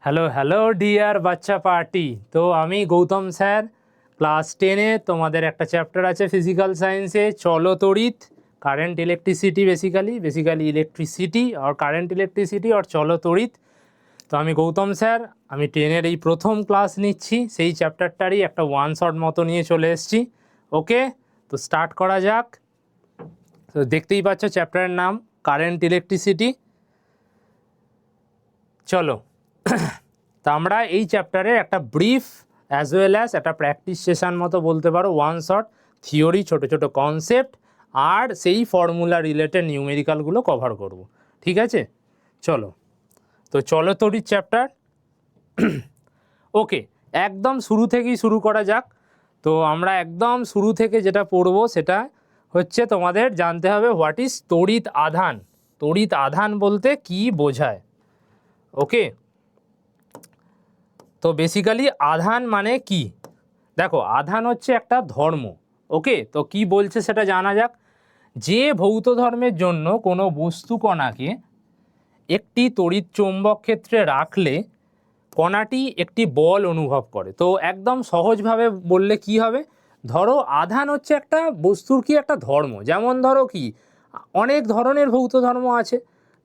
Hello hello dear বাচ্চা party. তো আমি গৌতম স্যার, ক্লাস 10-এ তোমাদের একটা চ্যাপ্টার আছে ফিজিক্যাল সায়েন্সে, চলো তড়িৎ, কারেন্ট ইলেকট্রিসিটি, বেসিক্যালি ইলেকট্রিসিটি আর কারেন্ট ইলেকট্রিসিটি আর চলো তড়িৎ। তো আমি গৌতম স্যার, আমি 10-এর এই প্রথম ক্লাস নিচ্ছি, সেই চ্যাপ্টারটারই একটা ওয়ান শট মতো নিয়ে চলে এসেছি। ওকে, তো স্টার্ট করা যাক। তো দেখতেই পাচ্ছ চ্যাপ্টারের নাম কারেন্ট ইলেকট্রিসিটি। চলো তা আমরা এই চ্যাপ্টারের একটা ব্রিফ অ্যাজ ওয়েল অ্যাজ একটা প্র্যাকটিস সেশন মতো বলতে পারো, ওয়ান শট থিওরি, ছোটো ছোটো কনসেপ্ট আর সেই ফর্মুলা রিলেটেড নিউমেরিক্যালগুলো কভার করব। ঠিক আছে, চলো। তো চলো তড়িৎ চ্যাপ্টার। ওকে, একদম শুরু থেকেই শুরু করা যাক। তো আমরা একদম শুরু থেকে যেটা পড়ব সেটা হচ্ছে তোমাদের জানতে হবে হোয়াট ইজ তড়িৎ আধান। তড়িৎ আধান বলতে কি বোঝায়? ওকে, তো বেসিক্যালি আধান মানে কি? দেখো, আধান হচ্ছে একটা ধর্ম। ওকে, তো কি বলছে সেটা জানা যাক। যে ভৌত ধর্মের জন্য কোনো বস্তু কণাকে একটি তড়িৎ চৌম্বক ক্ষেত্রে রাখলে কণাটি একটি বল অনুভব করে। তো একদম সহজভাবে বললে কি হবে, ধরো আধান হচ্ছে একটা বস্তুর কি একটা ধর্ম। যেমন ধরো কি অনেক ধরনের ভৌত ধর্ম আছে,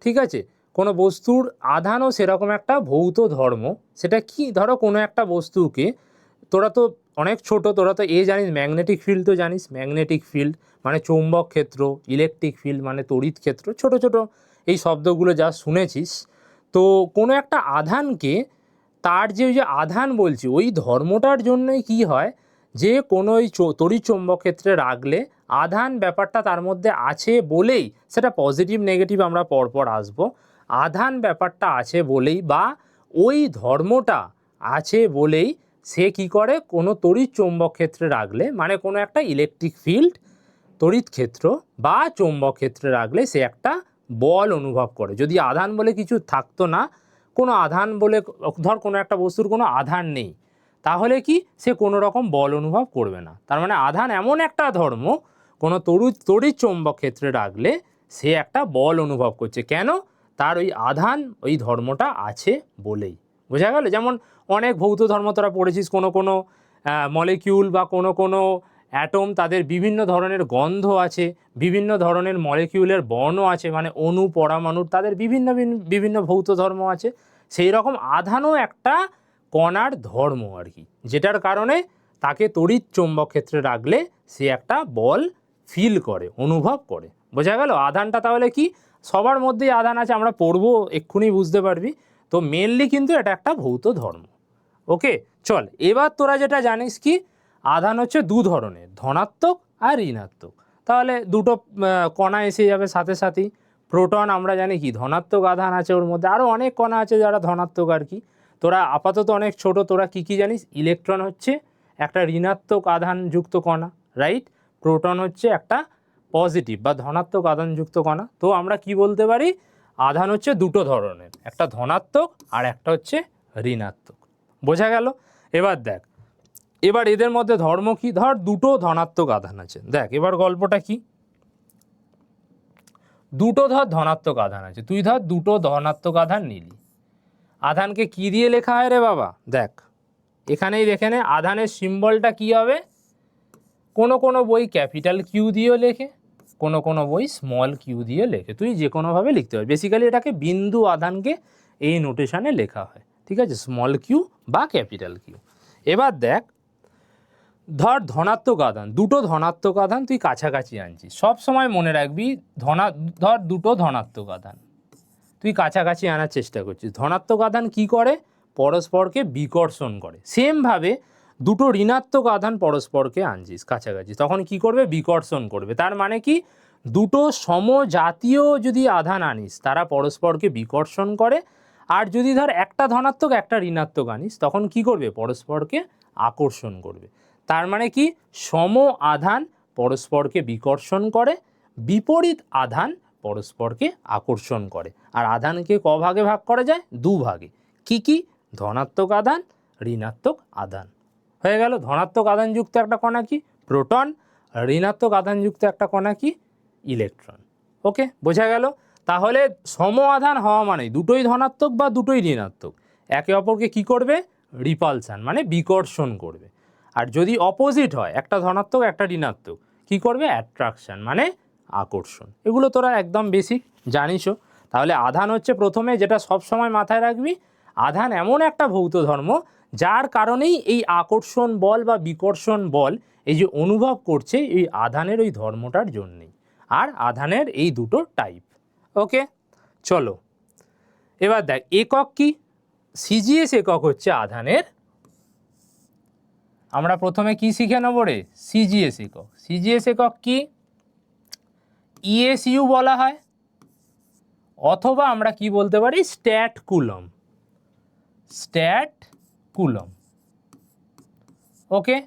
ঠিক আছে, কোনো বস্তুর আধানও সেরকম একটা ভৌত ধর্ম। সেটা কি, ধরো কোনো একটা বস্তুকে, তোরা তো অনেক ছোট, তোরা তো জানিস ম্যাগনেটিক ফিল্ড, তো জানিস ম্যাগনেটিক ফিল্ড মানে চৌম্বক ক্ষেত্র, ইলেকট্রিক ফিল্ড মানে তড়িৎ ক্ষেত্র, ছোট ছোট এই শব্দগুলো যা শুনেছিস। তো কোনো একটা আধানকে, তার যে আধান বলছি ওই ধর্মটার জন্যই কি হয়, যে কোনো ওই তড়িৎ চৌম্বক ক্ষেত্রে রাখলে আধান ব্যাপারটা তার মধ্যে আছে বলেই, সেটা পজিটিভ নেগেটিভ আমরা পরপর আসবো, আধান ব্যাপারটা আছে বলেই বা ওই ধর্মটা আছে বলেই সে কি করে, কোনো তড়িৎ চৌম্বক ক্ষেত্রে রাখলে, মানে কোনো একটা ইলেকট্রিক ফিল্ড, তড়িৎ ক্ষেত্র বা চৌম্বক ক্ষেত্রে রাখলে সে একটা বল অনুভব করে। যদি আধান বলে কিছু থাকতো না, কোনো আধান বলে, ধর কোনো একটা বস্তুর কোনো আধান নেই, তাহলে কি সে কোনো রকম বল অনুভব করবে না। তার মানে আধান এমন একটা ধর্ম, কোনো তড়িৎ চৌম্বক ক্ষেত্রে রাখলে সে একটা বল অনুভব করছে। কেন? তার ওই আধান, ওই ধর্মটা আছে বলেই। বোঝা গেল? যেমন অনেক ভৌত ধর্ম তোরা পড়েছিস, কোনো কোনো মলিকিউল বা কোনো কোনো অ্যাটম, তাদের বিভিন্ন ধরনের গন্ধ আছে, বিভিন্ন ধরনের মলিকিউলের বর্ণ আছে, মানে অণু পরমাণুর তাদের বিভিন্ন বিভিন্ন ভৌত ধর্ম আছে। সেই রকম আধানও একটা কণার ধর্ম আর কি, যেটার কারণে তাকে তড়িৎ চৌম্বক ক্ষেত্রে রাখলে সে একটা বল ফিল করে, অনুভব করে। বোঝা গেল? আধানটা তাহলে কি, সবার মধ্যেই আধান আছে, আমরা পড়বো এক্ষুনি বুঝতে পারবি। তো মেনলি কিন্তু এটা একটা ভৌত ধর্ম। ওকে, চল এবার তোরা যেটা জানিস কি, আধান হচ্ছে দু ধরনের, ধনাত্মক আর ঋণাত্মক। তাহলে দুটো কণা এসে যাবে সাথে সাথেই। প্রোটন আমরা জানি কি ধনাত্মক আধান আছে ওর মধ্যে, আরও অনেক কণা আছে যারা ধনাত্মক আর কি। তোরা আপাতত অনেক ছোট, তোরা কি কি জানিস, ইলেকট্রন হচ্ছে একটা ঋণাত্মক আধানযুক্ত কণা, রাইট? প্রোটন হচ্ছে একটা পজিটিভ বা ধনাত্মক আধানযুক্ত কণা। তো আমরা কি বলতে পারি, আধান হচ্ছে দুটো ধরনের, একটা ধনাত্মক আর একটা হচ্ছে ঋণাত্মক। বোঝা গেল? এবার দেখ, এবার এদের মধ্যে ধর্ম কি, ধর দুটো ধনাত্মক আধান আছে। দেখ এবার গল্পটা কি, দুটো ধর ধনাত্মক আধান আছে, তুই ধর দুটো ধনাত্মক আধান নিলি। আধানকে কি দিয়ে লেখা হয় রে বাবা? দেখ এখানেই দেখে নে, আধানের সিম্বলটা কি হবে। কোনো কোনো বই ক্যাপিটাল কিউ দিয়েও লেখে, কোনো কোনো বই স্মল কিউ দিয়ে লেখে, তুই যে কোনোভাবে লিখতে পারবি। বেসিক্যালি এটাকে বিন্দু আধানকে এই নোটেশনে লেখা হয়, ঠিক আছে, স্মল কিউ বা ক্যাপিটাল কিউ। এবার দেখ, ধর ধনাত্মক আধান, দুটো ধনাত্মক আধান তুই কাছাকাছি আনছিস, সব সময় মনে রাখবি ধর দুটো ধনাত্মক আধান তুই কাছাকাছি আনার চেষ্টা করছিস। ধনাত্মক আধান কি করে, পরস্পরকে বিকর্ষণ করে। সেমভাবে দুটো ঋণাত্মক আধান পরস্পরকে আনছিস কাছাকাছি, তখন কি করবে, বিকর্ষণ করবে। তার মানে কি, দুটো সমজাতীয় যদি আধান আনিস তারা পরস্পরকে বিকর্ষণ করে, আর যদি ধর একটা ধনাত্মক একটা ঋণাত্মক আনিস তখন কি করবে, পরস্পরকে আকর্ষণ করবে। তার মানে কি, সম আধান পরস্পরকে বিকর্ষণ করে, বিপরীত আধান পরস্পরকে আকর্ষণ করে। আর আধানকে ক ভাগে ভাগ করা যায়, দু ভাগে। কি কি? ধনাত্মক আধান, ঋণাত্মক আধান। হয়ে গেল। ধনাত্মক আধানযুক্ত একটা কণা কি, প্রোটন, ঋণাত্মক আধানযুক্ত একটা কণা কি, ইলেকট্রন। ওকে, বোঝা গেল? তাহলে সম আধান হওয়া মানে দুটোই ধনাত্মক বা দুটোই ঋণাত্মক, একে অপরকে কি করবে, রিপালশন মানে বিকর্ষণ করবে। আর যদি অপোজিট হয়, একটা ধনাত্মক একটা ঋণাত্মক, কি করবে, অ্যাট্রাকশন মানে আকর্ষণ। এগুলো তোরা একদম বেসিক জানিসও। তাহলে আধান হচ্ছে প্রথমে যেটা সব সময় মাথায় রাখবি, আধান এমন একটা ভৌত ধর্ম যার কারণেই এই আকর্ষণ বল বা বিকর্ষণ বল এই যে অনুভব করছে, এই আধানের ওই ধর্মটার জন্যেই। আর আধানের এই দুটো টাইপ। ওকে, চলো এবার দেখ একক কি। সিজিএস একক হচ্ছে আধানের, আমরা প্রথমে কি শিখে নেব রে, সিজিএস একক। সিজিএস একক কি, ইএসইউ বলা হয়, অথবা আমরা কি বলতে পারি, statcoulomb. Statcoulomb. Okay,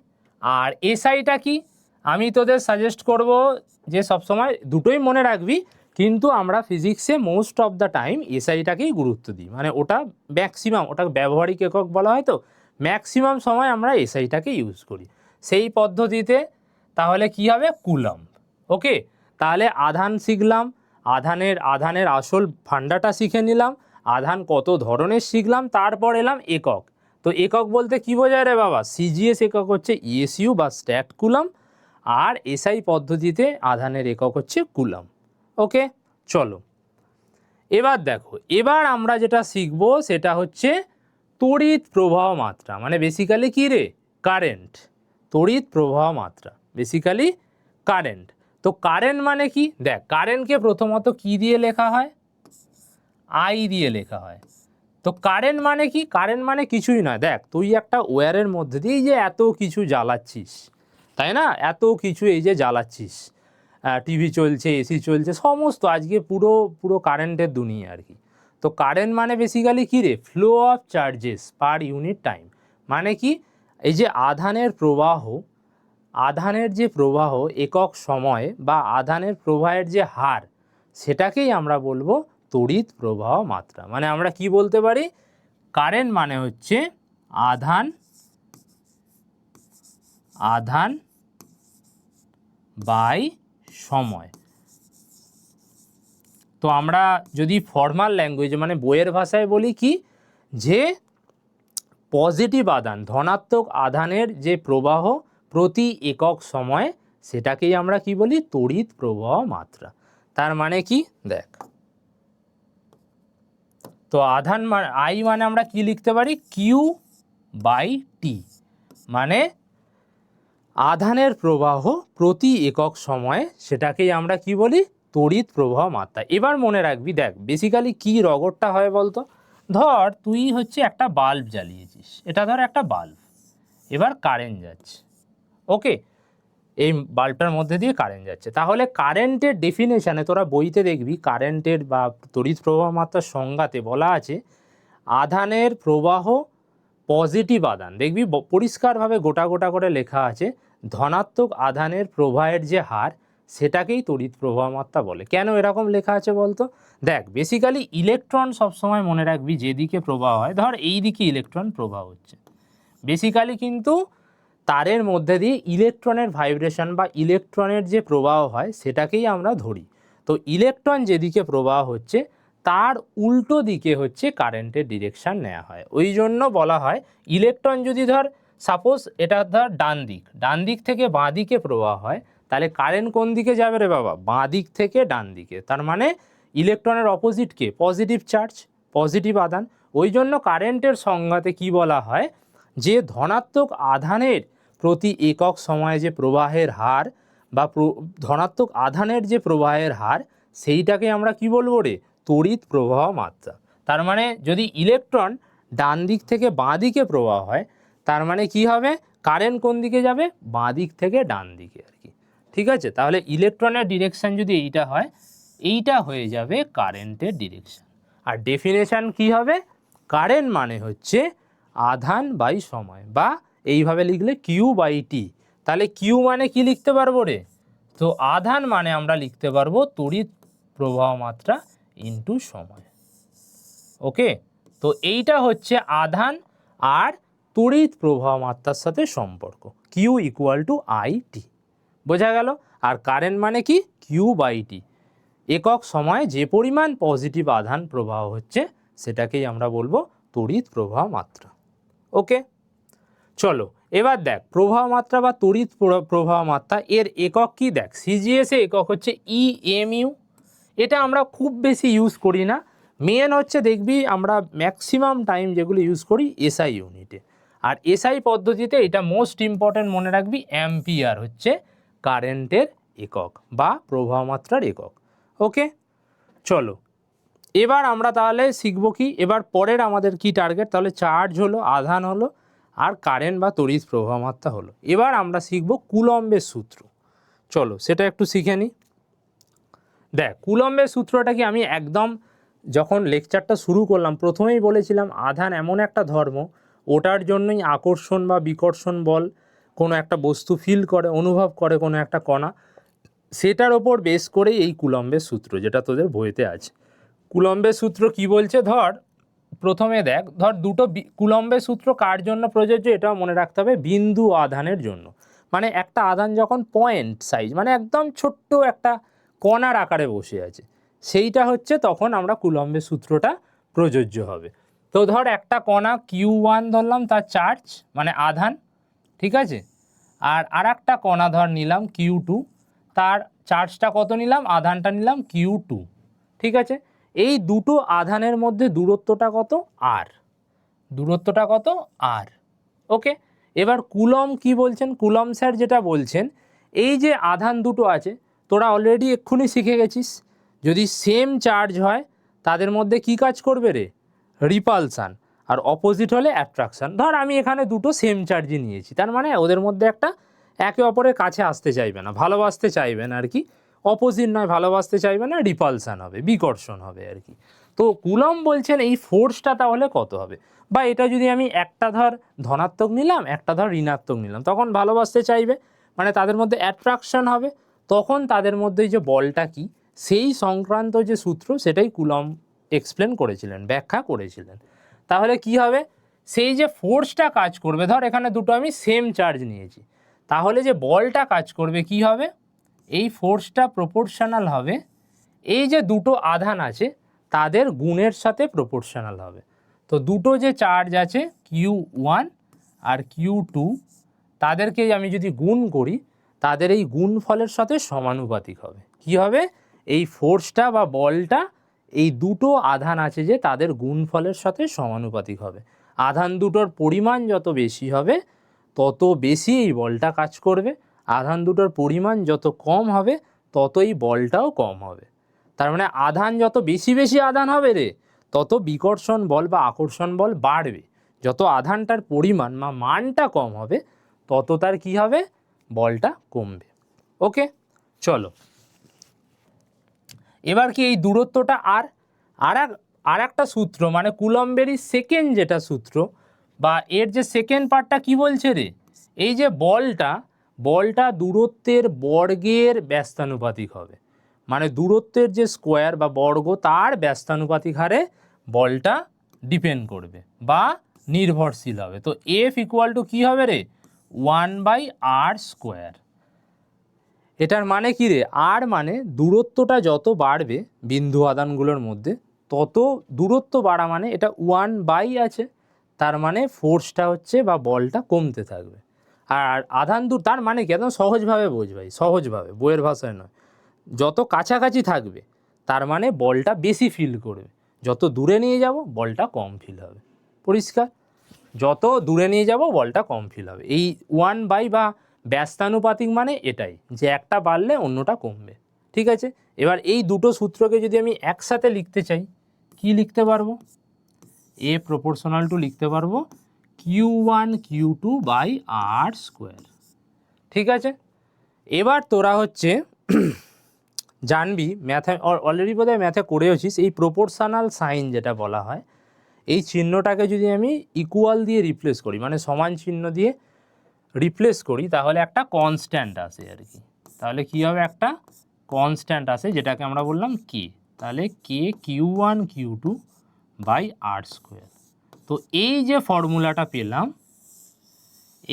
আর এসআইটা কি, আমি তোদের সাজেস্ট করব যে সবসময় দুটোই মনে রাখবি, কিন্তু আমরা ফিজিক্সে মোস্ট অফ দ্য টাইম এসআইটাকেই গুরুত্ব দিই, মানে ওটা ম্যাক্সিমাম, ওটা ব্যবহারিক একক বলা হয়, তো ম্যাক্সিমাম সময় আমরা এসআইটাকে ইউজ করি সেই পদ্ধতিতে। তাহলে কি হবে, কুলম। ওকে, তাহলে আধান শিখলাম, আধানের আসল ফান্ডাটা শিখে নিলাম, আধান কত ধরনের শিখলাম, তারপর এলাম একক। তো একক বলতে কি বোঝায় রে বাবা, সিজিএস একক হচ্ছে ইএসইউ বা স্ট্যাট কুলম, আর এসআই পদ্ধতিতে আধানের একক হচ্ছে কুলম। ওকে, চলো এবার দেখো, এবার আমরা যেটা শিখব সেটা হচ্ছে তড়িৎ প্রবাহ মাত্রা, মানে বেসিক্যালি কি রে, কারেন্ট। তড়িৎ প্রবাহ মাত্রা বেসিক্যালি কারেন্ট। তো কারেন্ট মানে কি, দেখ কারেন্টকে প্রথমত কি দিয়ে লেখা হয়, আই দিয়ে লেখা হয়। তো কারেন্ট মানে কি, কারেন্ট মানে কিছুই নয়, দেখ তুই একটা ওয়্যারের মধ্যে দিয়ে যে এত কিছু জ্বালাচ্ছিস, তাই না, এত কিছু এই যে জ্বালাচ্ছিস, টিভি চলছে, এসি চলছে, সমস্ত আজকে পুরো পুরো কারেন্টের দুনিয়া আর কি। তো কারেন্ট মানে বেসিক্যালি কী রে, flow of charges per unit time. মানে কি, এই যে আধানের প্রবাহ, আধানের যে প্রবাহ একক সময়ে বা আধানের প্রবাহের যে হার, সেটাকেই আমরা বলবো তড়িৎ প্রবাহ মাত্রা। মানে আমরা কি বলতে পারি, কারেন্ট মানে হচ্ছে আধান বাই সময়। তো আমরা যদি ফর্মাল ল্যাঙ্গুয়েজে মানে বইয়ের ভাষায় বলি কি, যে পজিটিভ আধান, ধনাত্মক আধানের যে প্রবাহ প্রতি একক সময়ে, সেটাকেই আমরা কি বলি, তড়িৎ প্রবাহ মাত্রা। তার মানে কি, দেখ তো আধান আই মানে আমরা কি লিখতে পারি, কিউ বাই টি, মানে আধানের প্রবাহ প্রতি একক সময়ে, সেটাকেই আমরা কি বলি, তড়িৎ প্রবাহ মাত্রা। এবার মনে রাখবি, দেখ বেসিক্যালি কি রগরটা হয় বলতো, ধর তুই হচ্ছে একটা বাল্ব জ্বালিয়েছিস, এটা ধর একটা বাল্ব, এবার কারেন্ট যাচ্ছে। ওকে, এই বাল্বটার মধ্যে দিয়ে কারেন্ট যাচ্ছে, তাহলে কারেন্টের ডেফিনেশানে তোরা বইতে দেখবি, কারেন্টের বা তড়িৎ প্রবাহ মাত্রার সংজ্ঞাতে বলা আছে আধানের প্রবাহ পজিটিভ আধান, দেখবি পরিষ্কারভাবে গোটা গোটা করে লেখা আছে, ধনাত্মক আধানের প্রবাহের যে হার, সেটাকেই তড়িৎ প্রবাহ মাত্রা বলে। কেন এরকম লেখা আছে বলতো, দেখ বেসিক্যালি ইলেকট্রন সবসময় মনে রাখবি যেদিকে প্রবাহ হয়, ধর এই দিকে ইলেকট্রন প্রবাহ হচ্ছে, বেসিক্যালি কিন্তু তারের মধ্যে দিয়ে ইলেকট্রনের ভাইব্রেশন বা ইলেকট্রনের যে প্রবাহ হয়, সেটাকেই আমরা ধরি। তো ইলেকট্রন যেদিকে প্রবাহ হচ্ছে তার উল্টো দিকে হচ্ছে কারেন্টের ডিরেকশান নেওয়া হয়। ওই জন্য বলা হয় ইলেকট্রন যদি ধর সাপোজ এটা ধর ডান দিক থেকে বাঁ দিকে প্রবাহ হয়, তাহলে কারেন্ট কোন দিকে যাবে রে বাবা, বাঁ দিক থেকে ডান দিকে। তার মানে ইলেকট্রনের অপোজিটকে পজিটিভ চার্জ, পজিটিভ আধান। ওই জন্য কারেন্টের সংজ্ঞাতে কি বলা হয়, যে ধনাত্মক আধানের প্রতি একক সময়ে যে প্রবাহের হার বা ধনাত্মক আধানের যে প্রবাহের হার, সেইটাকে আমরা কি বলবো রে, তড়িৎ প্রবাহ মাত্রা। তার মানে যদি ইলেকট্রন ডান দিক থেকে বাঁ দিকে প্রবাহ হয়, তার মানে কি হবে, কারেন্ট কোন দিকে যাবে, বাঁ দিক থেকে ডান দিকে আর কি। ঠিক আছে, তাহলে ইলেকট্রনের ডিরেকশান যদি এইটা হয়, এইটা হয়ে যাবে কারেন্টের ডিরেকশান। আর ডেফিনেশান কি হবে, কারেন্ট মানে হচ্ছে আধান বাই সময়, বা এইভাবে লিখলে কিউ বাই টি। তাহলে কিউ মানে কি লিখতে পারবো রে, তো আধান মানে আমরা লিখতে পারবো তড়িৎ প্রবাহ মাত্রা ইনটু সময়। ওকে, তো এইটা হচ্ছে আধান আর তড়িৎ প্রবাহ মাত্রার সাথে সম্পর্ক, Q equal to I T. বোঝা গেল। আর কারেন্ট মানে কি, কিউ বাই টি, একক সময়ে যে পরিমাণ পজিটিভ আধান প্রবাহ হচ্ছে, সেটাকেই আমরা বলবো তড়িৎ প্রবাহ মাত্রা। ওকে, চলো এবার দেখ প্রবাহ মাত্রা বা তড়িৎ প্রবাহ মাত্রা এর একক কি, দেখ সিজিএস এর একক হচ্ছে ইএমইউ। এটা আমরা খুব বেশি ইউজ করি না, মেন হচ্ছে দেখবি আমরা ম্যাক্সিমাম টাইম যেগুলো ইউজ করি এসআই ইউনিটে। আর এসআই পদ্ধতিতে এটা মোস্ট ইম্পর্ট্যান্ট মনে রাখবি, অ্যাম্পিয়ার হচ্ছে কারেন্টের একক বা প্রবাহ মাত্রার একক। ওকে, চলো এবার আমরা তাহলে শিখব কি, এবার পরের আমাদের কি টার্গেট, তাহলে চার্জ হলো, আধান হলো, আর কারেন্ট বা তড়িৎ প্রবাহ মাত্রা হলো। এবার আমরা শিখব কুলম্বের সূত্র। চলো সেটা একটু শিখে নিই। দেখ কুলম্বের সূত্রটা কি, আমি একদম যখন লেকচারটা শুরু করলাম প্রথমেই বলেছিলাম আধান এমন একটা ধর্ম, ওটার জন্যই আকর্ষণ বা বিকর্ষণ বল কোনো একটা বস্তু ফিল করে, অনুভব করে কোনো একটা কণা, সেটার ওপর বেস করেই এই কুলম্বের সূত্র, যেটা তোদের বইতে আছে। কুলম্বের সূত্র কি বলছে, ধর প্রথমে দেখ, ধর দুটো কুলম্বের সূত্র কার জন্য প্রযোজ্য এটাও মনে রাখতে হবে, বিন্দু আধানের জন্য। মানে একটা আধান যখন পয়েন্ট সাইজ, মানে একদম ছোট্ট একটা কণার আকারে বসে আছে, সেইটা হচ্ছে তখন আমরা কুলম্বের সূত্রটা প্রযোজ্য হবে। তো ধর একটা কণা Q1 ধরলাম, তার চার্জ মানে আধান, ঠিক আছে, আর একটা কণা ধর নিলাম Q2, তার চার্জটা কত নিলাম, আধানটা নিলাম Q2, ঠিক আছে। এই দুটো আধানের মধ্যে দূরত্বটা কত, আর দূরত্বটা কত, আর। ওকে, এবার কুলম কি বলছেন, কুলম স্যার যেটা বলছেন, এই যে আধান দুটো আছে তোরা অলরেডি এক্ষুনি শিখে গেছিস, যদি সেম চার্জ হয় তাদের মধ্যে কি কাজ করবে রে, রিপালসান, আর অপোজিট হলে অ্যাট্রাকশান। ধর আমি এখানে দুটো সেম চার্জই নিয়েছি, তার মানে ওদের মধ্যে একটা একে অপরের কাছে আসতে চাইবে না, ভালোবাসতে চাইবে না আর কি, অপোজিট নয়, ভালোবাসতে চাইবে না, রিপালসান হবে, বিকর্ষণ হবে আর কি। তো কুলম বলছেন এই ফোর্সটা তাহলে কত হবে, বা এটা যদি আমি একটা ধর ধনাত্মক নিলাম, একটা ধর ঋণাত্মক নিলাম, তখন ভালোবাসতে চাইবে, মানে তাদের মধ্যে অ্যাট্রাকশন হবে, তখন তাদের মধ্যে যে বলটা কি সেই সংক্রান্ত যে সূত্র সেটাই কুলম এক্সপ্লেন করেছিলেন, ব্যাখ্যা করেছিলেন। তাহলে কি হবে, সেই যে ফোর্সটা কাজ করবে, ধর এখানে দুটো আমি সেম চার্জ নিয়েছি, তাহলে যে বলটা কাজ করবে কি হবে, এই ফোর্সটা প্রপোর্শনাল হবে এই যে দুটো আধান আছে তাদের গুণের সাথে প্রপোর্শনাল হবে। তো দুটো যে চার্জ আছে Q1 আর Q2, তাদেরকে আমি যদি গুণ করি, তাদের এই গুণফলের সাথে সমানুপাতিক হবে। কি হবে, এই ফোর্সটা বা বলটা এই দুটো আধান আছে যে তাদের গুণফলের সাথে সমানুপাতিক হবে। আধান দুটোর পরিমাণ যত বেশি হবে তত বেশি এই বলটা কাজ করবে, আধান দুটোর পরিমাণ যত কম হবে তত এই বলটাও কম হবে। তার মানে আধান যত বেশি বেশি আধান হবে রে, তত বিকর্ষণ বল বা আকর্ষণ বল বাড়বে, যত আধানটার পরিমাণ বা মানটা কম হবে তত তার কি হবে, বলটা কমবে। ওকে, চলো এবার কি এই দূরত্বটা আর একটা সূত্র, মানে কুলম্বেরই সেকেন্ড যেটা সূত্র বা এর যে সেকেন্ড পার্টটা কি বলছে রে, এই যে বলটা দূরত্বের বর্গের ব্যস্তানুপাতিক হবে, মানে দূরত্বের যে স্কোয়ার বা বর্গ তার ব্যস্তানুপাতিক হারে বলটা ডিপেন্ড করবে বা নির্ভরশীল হবে। তো F ইকুয়াল টু কী হবে রে, 1/r²। এটার মানে কি রে, আর মানে দূরত্বটা যত বাড়বে বিন্দু আধানগুলোর মধ্যে তত দূরত্ব বাড়া মানে এটা 1 আছে, তার মানে ফোর্সটা হচ্ছে বা বলটা কমতে থাকবে। আর আধান তার মানে কি, একদম সহজভাবে বোঝ ভাই, সহজভাবে, বইয়ের ভাষায় নয়, যত কাছাকাছি থাকবে তার মানে বলটা বেশি ফিল করবে, যত দূরে নিয়ে যাব বলটা কম ফিল হবে। পরিষ্কার, যত দূরে নিয়ে যাব বলটা কম ফিল হবে। এই 1 বা ব্যস্তানুপাতিক মানে এটাই, যে একটা বাড়লে অন্যটা কমবে। ঠিক আছে, এবার এই দুটো সূত্রকে যদি আমি একসাথে লিখতে চাই, কি লিখতে পারবো, A প্রপোর্শনাল টু লিখতে পারবো Q1 Q2/r²। ঠিক আছে, এবার তোরা হচ্ছে জানবি, ম্যাথে অলরেডি বোধহয় ম্যাথে করেওছিস, এই প্রপোর্শনাল সাইন যেটা বলা হয়, এই চিহ্নটাকে যদি আমি ইকুয়াল দিয়ে রিপ্লেস করি, মানে সমান চিহ্ন দিয়ে রিপ্লেস করি, তাহলে একটা কনস্ট্যান্ট আসে আর কি। তাহলে কি হবে, একটা কনস্ট্যান্ট আসে যেটাকে আমরা বললাম কে, তাহলে কে Q1 Q2/r²। তো এই যে ফর্মুলাটা পেলাম,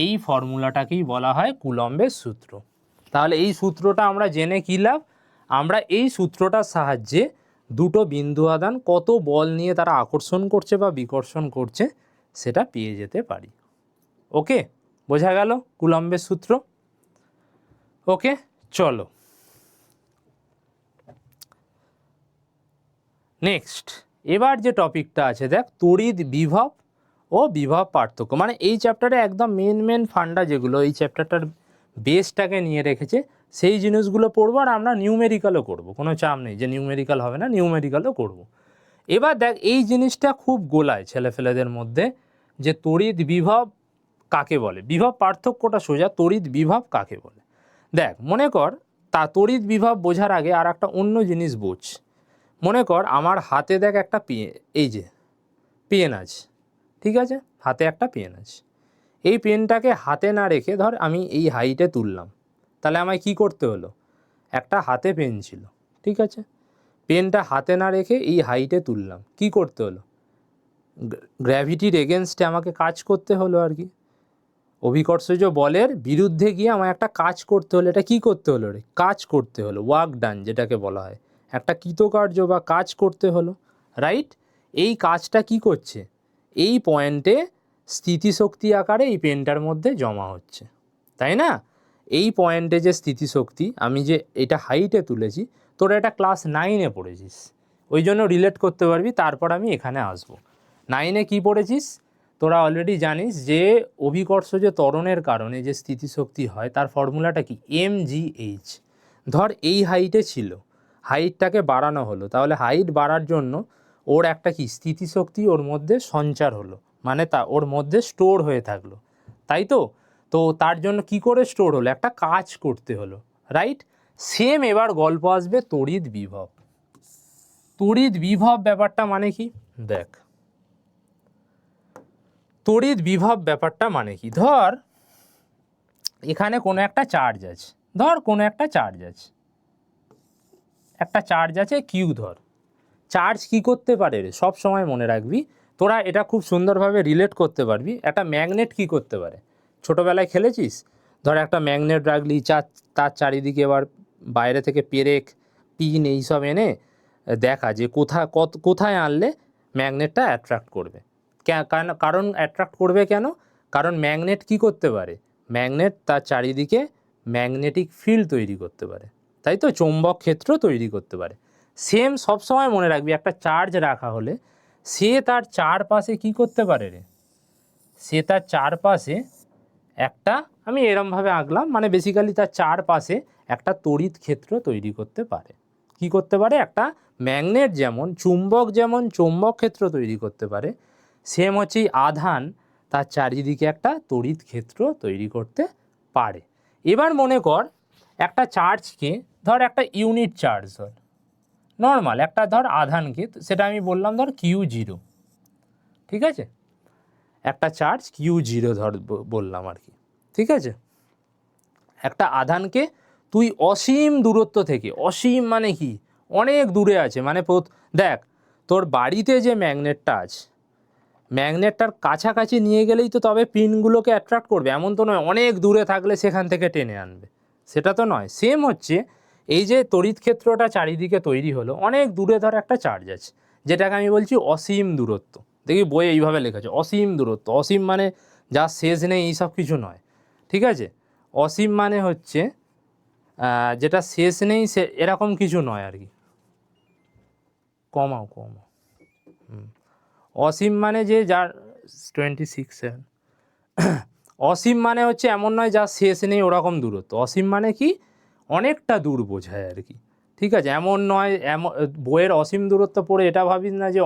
এই ফর্মুলাটাকেই বলা হয় কুলম্বের সূত্র। তাহলে এই সূত্রটা আমরা জেনে কী লাভ, আমরা এই সূত্রটার সাহায্যে দুটো বিন্দু আধান কত বল নিয়ে তারা আকর্ষণ করছে বা বিকর্ষণ করছে সেটা পেয়ে যেতে পারি। ওকে, বোঝা গেল কুলম্বের সূত্র? ওকে, চলো নেক্সট। এবার যে টপিকটা আছে দেখ, তড়িৎ বিভব ও বিভব পার্থক্য। মানে এই চ্যাপ্টারে একদম মেন ফান্ডা যেগুলো এই চ্যাপ্টারটার বেসটাকে নিয়ে রেখেছে সেই জিনিসগুলো পড়বো, আর আমরা নিউমেরিক্যালও করব, কোনো চাপ নেই যে নিউমেরিক্যাল হবে না, নিউমেরিক্যালও করব। এবার দেখ এই জিনিসটা খুব গোলায় ছেলেফেলেদের মধ্যে যে তড়িৎ বিভব কাকে বলে, বিভব পার্থক্যটা সোজা, তড়িৎ বিভব কাকে বলে। দেখ মনে কর তড়িৎ বিভব বোঝার আগে আর একটা অন্য জিনিস বোঝ। মনে কর আমার হাতে দেখ একটা এই যে পেন আছে, ঠিক আছে, হাতে একটা পেন আছে। এই পেনটাকে হাতে না রেখে ধর আমি এই হাইটে তুললাম, তাহলে আমায় কি করতে হলো? একটা হাতে পেন ছিল, ঠিক আছে, পেনটা হাতে না রেখে এই হাইটে তুললাম, কি করতে হলো? গ্র্যাভিটির এগেনস্টে আমাকে কাজ করতে হলো আর কি, অভিকর্ষজ বলের বিরুদ্ধে গিয়ে আমায় একটা কাজ করতে হলো। এটা কি করতে হলো রে? কাজ করতে হলো, ওয়ার্ক ডান যেটাকে বলা হয়, একটা কৃতকার্য বা কাজ করতে হলো, রাইট? এই কাজটা কি করছে? এই পয়েন্টে স্থিতিশক্তি আকারে এই পেনটার মধ্যে জমা হচ্ছে, তাই না? এই পয়েন্টে যে স্থিতিশক্তি, আমি যে এটা হাইটে তুলেছি, তোরা এটা ক্লাস 9-এ পড়েছিস, ওই জন্য রিলেট করতে পারবি। তারপর আমি এখানে আসব। 9-এ কি পড়েছিস? তোরা অলরেডি জানিস যে অভিকর্ষজ ত্বরণের কারণে যে স্থিতিশক্তি হয় তার ফর্মুলাটা কি? mgh। ধর এই হাইটে ছিল, হাইটটাকে বাড়ানো হলো, তাহলে হাইট বাড়ার জন্য ওর একটা কি স্থিতিশক্তি ওর মধ্যে সঞ্চার হলো, মানে ওর মধ্যে স্টোর হয়ে থাকলো, তাই তো? তো তার জন্য কি করে স্টোর হলো? একটা কাজ করতে হলো, রাইট? সেম এবার গল্প আসবে তড়িৎ বিভব। তড়িৎ বিভব ব্যাপারটা মানে কি? দেখ তড়িৎ বিভব ব্যাপারটা মানে কি, ধর এখানে কোনো একটা চার্জ আছে, ধর কোনো একটা চার্জ আছে, একটা চার্জ আছে কিউ। ধর চার্জ কি করতে পারে রে? সব সময় মনে রাখবি, তোরা এটা খুব সুন্দরভাবে রিলেট করতে পারবি। একটা ম্যাগনেট কি করতে পারে? ছোটোবেলায় খেলেছিস, ধর একটা ম্যাগনেট রাখলি, তার চারিদিকে এবার বাইরে থেকে পেরেক পিন এইসব এনে দেখা যে কোথায় আনলে ম্যাগনেটটা অ্যাট্রাক্ট করবে। কারণ অ্যাট্রাক্ট করবে কেন? কারণ ম্যাগনেট কি করতে পারে? ম্যাগনেট তার চারিদিকে ম্যাগনেটিক ফিল্ড তৈরি করতে পারে, তাই তো, চৌম্বক ক্ষেত্র তৈরি করতে পারে। সেম সবসময় মনে রাখবি, একটা চার্জ রাখা হলে সে তার চারপাশে কি করতে পারে রে? সে তার চারপাশে একটা, আমি এরমভাবে আঁকলাম, মানে বেসিক্যালি তার চারপাশে একটা তড়িৎ ক্ষেত্র তৈরি করতে পারে। কি করতে পারে? একটা ম্যাগনেট যেমন, চুম্বক যেমন চৌম্বক ক্ষেত্র তৈরি করতে পারে, সেম হচ্ছে আধান তার চারিদিকে একটা তড়িৎ ক্ষেত্র তৈরি করতে পারে। এবার মনে কর একটা চার্জকে, ধর একটা ইউনিট চার্জ, ধর নর্মাল একটা ধর আধানকে, সেটা আমি বললাম ধর Q0, ঠিক আছে, একটা চার্জ Q0 ধর বললাম আর কি, ঠিক আছে। একটা আধানকে তুই অসীম দূরত্ব থেকে, অসীম মানে কি? অনেক দূরে আছে, মানে দেখ তোর বাড়িতে যে ম্যাগনেটটা আছে, ম্যাগনেটটার কাছাকাছি নিয়ে গেলেই তো তবে পিনগুলোকে অ্যাট্রাক্ট করবে, এমন তো নয় অনেক দূরে থাকলে সেখান থেকে টেনে আনবে, সেটা তো নয়। সেম হচ্ছে এই যে তড়িৎ ক্ষেত্রটা চারিদিকে তৈরি হলো, অনেক দূরে ধর একটা চার্জ আছে, যেটাকে আমি বলছি অসীম দূরত্ব। দেখি বইয়ে এইভাবে লেখা আছে অসীম দূরত্ব। অসীম মানে যা শেষ নেই এইসব কিছু নয়, ঠিক আছে। অসীম মানে হচ্ছে যেটা শেষ নেই, সে এরকম কিছু নয় আর কি। কমাও। অসীম মানে যে যার 26 অসীম মানে হচ্ছে এমন নয় যা শেষ নেই ওরকম দূরত্ব। অসীম মানে কি? অনেকটা দূর বোঝায় আর কি, ঠিক আছে। এমন নয়, বইয়ের অসীম দূরত্ব পড়ে এটা ভাবিস না যে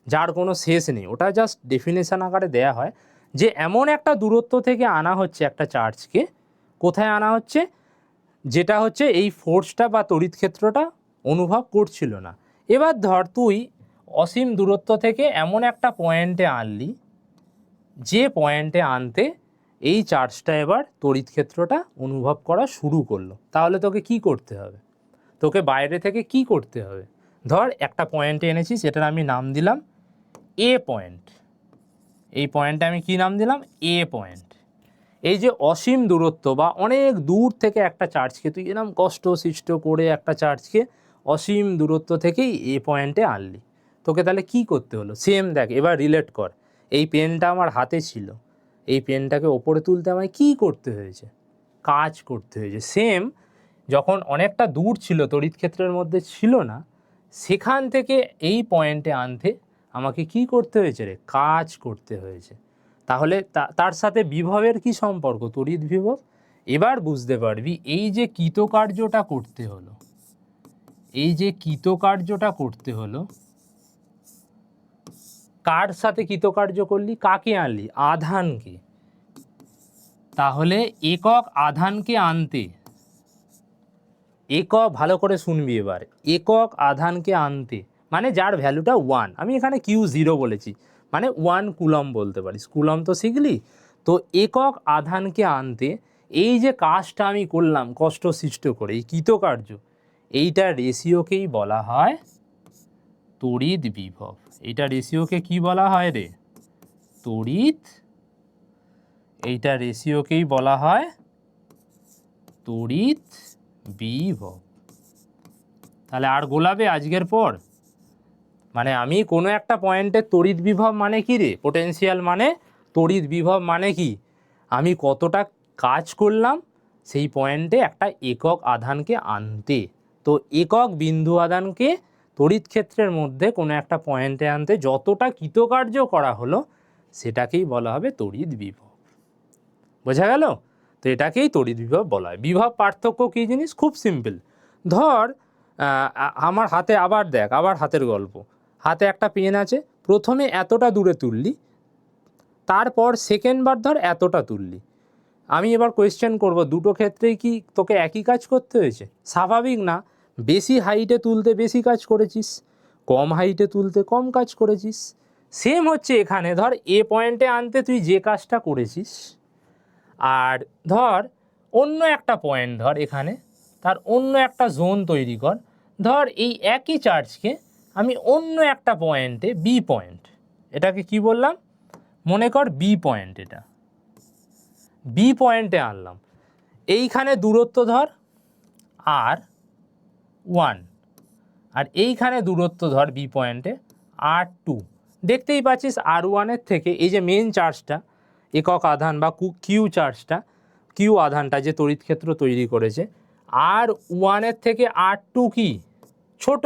যার কোনো শেষ নেই, ওটা জাস্ট ডেফিনেশন আকারে দেয়া হয় যে এমন একটা দূরত্ব থেকে আনা হচ্ছে একটা চার্জকে। কোথায় আনা হচ্ছে? যেটা হচ্ছে এই ফোর্সটা বা তড়িৎ ক্ষেত্রটা অনুভব করছিল না। এবার ধর তুই অসীম দূরত্ব থেকে এমন একটা পয়েন্টে আনলি, যে পয়েন্টে আনতে এই চার্জটা এবার তড়িৎ ক্ষেত্রটা অনুভব করা শুরু করলো, তাহলে তোকে কি করতে হবে? তোকে বাইরে থেকে কি করতে হবে? ধর একটা পয়েন্টে এনেছিস, এটার আমি নাম দিলাম এ পয়েন্ট। এই পয়েন্টে আমি কি নাম দিলাম? এ পয়েন্ট। এই যে অসীম দূরত্ব বা অনেক দূর থেকে একটা চার্জকে তুই এরকম কষ্ট সৃষ্ট করে একটা চার্জকে অসীম দূরত্ব থেকেই এ পয়েন্টে আনলি। তোকে তাহলে কি করতে হলো? সেম দেখ, এবার রিলেট কর। এই পেনটা আমার হাতে ছিল, এই পেনটাকে ওপরে তুলতে আমায় কী করতে হয়েছে? কাজ করতে হয়েছে। সেম যখন অনেকটা দূর ছিল, তড়িৎ ক্ষেত্রের মধ্যে ছিল না, সেখান থেকে এই পয়েন্টে আনতে আমাকে কি করতে হয়েছে রে? কাজ করতে হয়েছে। তাহলে তার সাথে বিভবের কি সম্পর্ক? তড়িৎ বিভব। এবার বুঝতে পারবি এই যে কৃতকার্যটা করতে হলো, এই যে কৃতকার্যটা করতে হলো, কার সাথে কৃতকার্য করলি? কাকে আনলি? আধানকে। তাহলে একক আধানকে আনতে, একক, ভালো করে শুনবি এবার, একক আধানকে আনতে মানে যার ভ্যালুটা 1, আমি এখানে Q0 বলেছি, মানে 1 কুলম বলতে পারিস, কুলম তো শিখলি। তো একক আধানকে আনতে এই যে কাজটা আমি করলাম কষ্ট সৃষ্ট করে, এই কৃতকার্য, এইটা রেশিওকেই বলা হয় তড়িৎ বিভব। এইটা রেশিওকে কি বলা হয় রে? তড়িৎ। এইটা রেশিওকেই বলা হয় তড়িৎ বিভব। তাহলে আর গোলাবে আজকের পর? মানে আমি কোনো একটা পয়েন্টের তড়িৎ বিভব মানে কি রে? পোটেনশিয়াল মানে তড়িৎ বিভব মানে কি? আমি কতটা কাজ করলাম সেই পয়েন্টে একটা একক আধানকে আনতে। তো একক বিন্দু আধানকে তড়িৎ ক্ষেত্রের মধ্যে কোনো একটা পয়েন্টে আনতে যতটা কৃতকার্য করা হলো সেটাকেই বলা হবে তড়িৎ বিভব। বোঝা গেল? তো এটাকেই তড়িৎ বিভব বলা হয়। বিভব পার্থক্য কী জিনিস? খুব সিম্পল। ধর আমার হাতে, আবার দেখ, আবার হাতের গল্প। হাতে একটা পেন আছে, প্রথমে এতটা দূরে তুললি, তারপর সেকেন্ড বার ধর এতটা তুললি। আমি এবার কোয়েশ্চেন করব, দুটো ক্ষেত্রেই কি তোকে একই কাজ করতে হয়েছে? স্বাভাবিক না। বেশি হাইটে তুলতে বেশি কাজ করেছিস, কম হাইটে তুলতে কম কাজ করেছিস। সেম হচ্ছে এখানে, ধর এ পয়েন্টে আনতে তুই যে কাজটা করেছিস, আর ধর অন্য একটা পয়েন্ট, ধর এখানে তার অন্য একটা জোন তৈরি কর। ধর এই একই চার্জকে আমি অন্য একটা পয়েন্টে, বি পয়েন্ট, এটাকে কি বললাম? মনে কর বি পয়েন্ট, এটা বি পয়েন্টে আনলাম। এইখানে দূরত্ব ধর R1, আর এইখানে দূরত্ব ধর বি পয়েন্টে R2। দেখতেই পাচ্ছিস R1-এর থেকে এই যে মেন চার্জটা, একক আধান বা কিউ চার্জটা, কিউ আধানটা যে তড়িৎ ক্ষেত্র তৈরি করেছে, R1-এর থেকে R2 কি ছোট,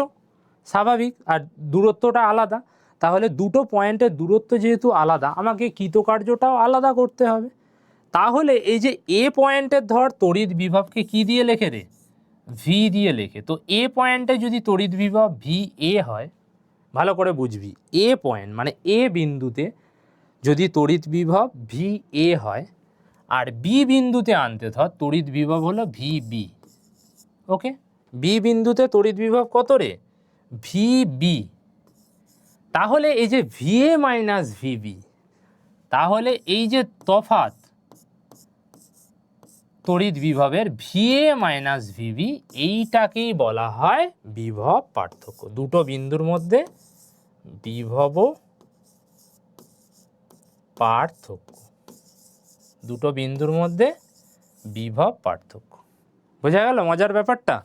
স্বাভাবিক, আর দূরত্বটা আলাদা। তাহলে দুটো পয়েন্টের দূরত্ব যেহেতু আলাদা, আমাকে কৃতকার্যটাও আলাদা করতে হবে। তাহলে এই যে এ পয়েন্টের ধর তড়িৎ বিভবকে কি দিয়ে লেখে রে? ভি দিয়ে লেখে। তো এ পয়েন্টে যদি তড়িৎ বিভব ভি এ হয়, ভালো করে বুঝবি, এ পয়েন্ট মানে এ বিন্দুতে যদি তড়িৎ বিভব ভি এ হয়, আর বি বিন্দুতে আনতে ধর তড়িৎ বিভব হলো ভি বি। ওকে, বি বিন্দুতে তড়িৎ বিভব কত রে? V B. তাহলে এই যে ভি এ মাইনাস ভিবি, তাহলে এই যে তফাৎ তড়িৎ বিভবের ভি এ মাইনাস ভিবি, এইটাকেই বলা হয় বিভব পার্থক্য। দুটো বিন্দুর মধ্যে বিভব পার্থক্য, দুটো বিন্দুর মধ্যে বিভব পার্থক্য। বোঝা গেল মজার ব্যাপারটা?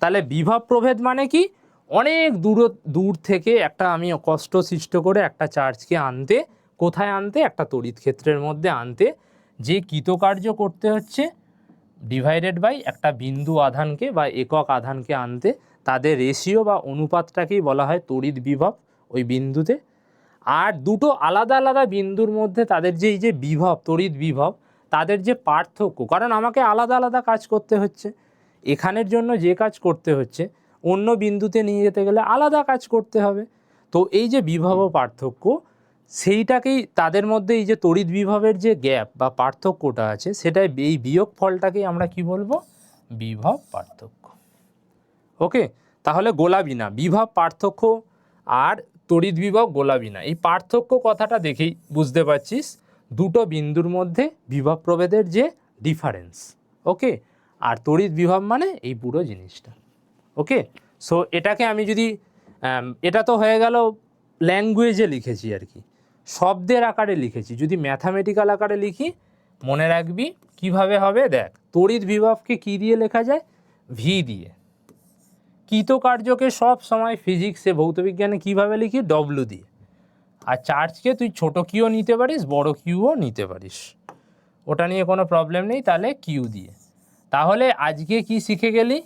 তাহলে বিভব প্রভেদ মানে কি? অনেক দূর থেকে একটা আমি কষ্ট সৃষ্ট করে একটা চার্জকে আনতে, কোথায় আনতে? একটা তড়িৎ ক্ষেত্রের মধ্যে আনতে যে কৃতকার্য করতে হচ্ছে ডিভাইডেড বাই একটা বিন্দু আধানকে বা একক আধানকে আনতে, তাদের রেশিও বা অনুপাতটাকেই বলা হয় তড়িৎ বিভব ওই বিন্দুতে। আর দুটো আলাদা আলাদা বিন্দুর মধ্যে তাদের যে এই যে বিভব, তড়িৎ বিভব, তাদের যে পার্থক্য, কারণ আমাকে আলাদা আলাদা কাজ করতে হচ্ছে, এখানের জন্য যে কাজ করতে হচ্ছে অন্য বিন্দুতে নিয়ে যেতে গেলে আলাদা কাজ করতে হবে। তো এই যে বিভব পার্থক্য, সেইটাকেই তাদের মধ্যে এই যে তড়িৎ বিভবের যে গ্যাপ বা পার্থক্যটা আছে, সেটাই এই বিয়োগ ফলটাকেই আমরা কি বলবো? বিভব পার্থক্য। ওকে, তাহলে গোলাবি না, বিভব পার্থক্য আর তড়িৎ বিভব গোলাবি না। এই পার্থক্য কথাটা দেখেই বুঝতে পারছিস দুটো বিন্দুর মধ্যে বিভব প্রভেদের যে ডিফারেন্স। ওকে, আর তড়িৎ বিভব মানে এই পুরো জিনিসটা। ওকে, সো এটাকে আমি যদি এটা তো হয়ে গেল ল্যাঙ্গুয়েজে লিখেছি আর কি, শব্দের আকারে লিখেছি। যদি ম্যাথামেটিক্যাল আকারে লিখি, মনে রাখবি কিভাবে হবে। দেখ, তড়িৎ বিভবকে কি দিয়ে লেখা যায়? ভি দিয়ে। কৃতকার্যকে সব সময় ফিজিক্সে ভৌতবিজ্ঞানে কিভাবে লিখি? ডব্লু দিয়ে। আর চার্জকে তুই ছোট কিউ নিতে পারিস, বড় কিউও নিতে পারিস, ওটা নিয়ে কোনো প্রবলেম নেই। তাহলে কিউ দিয়ে। তাহলে আজকে কি শিখে গেলি?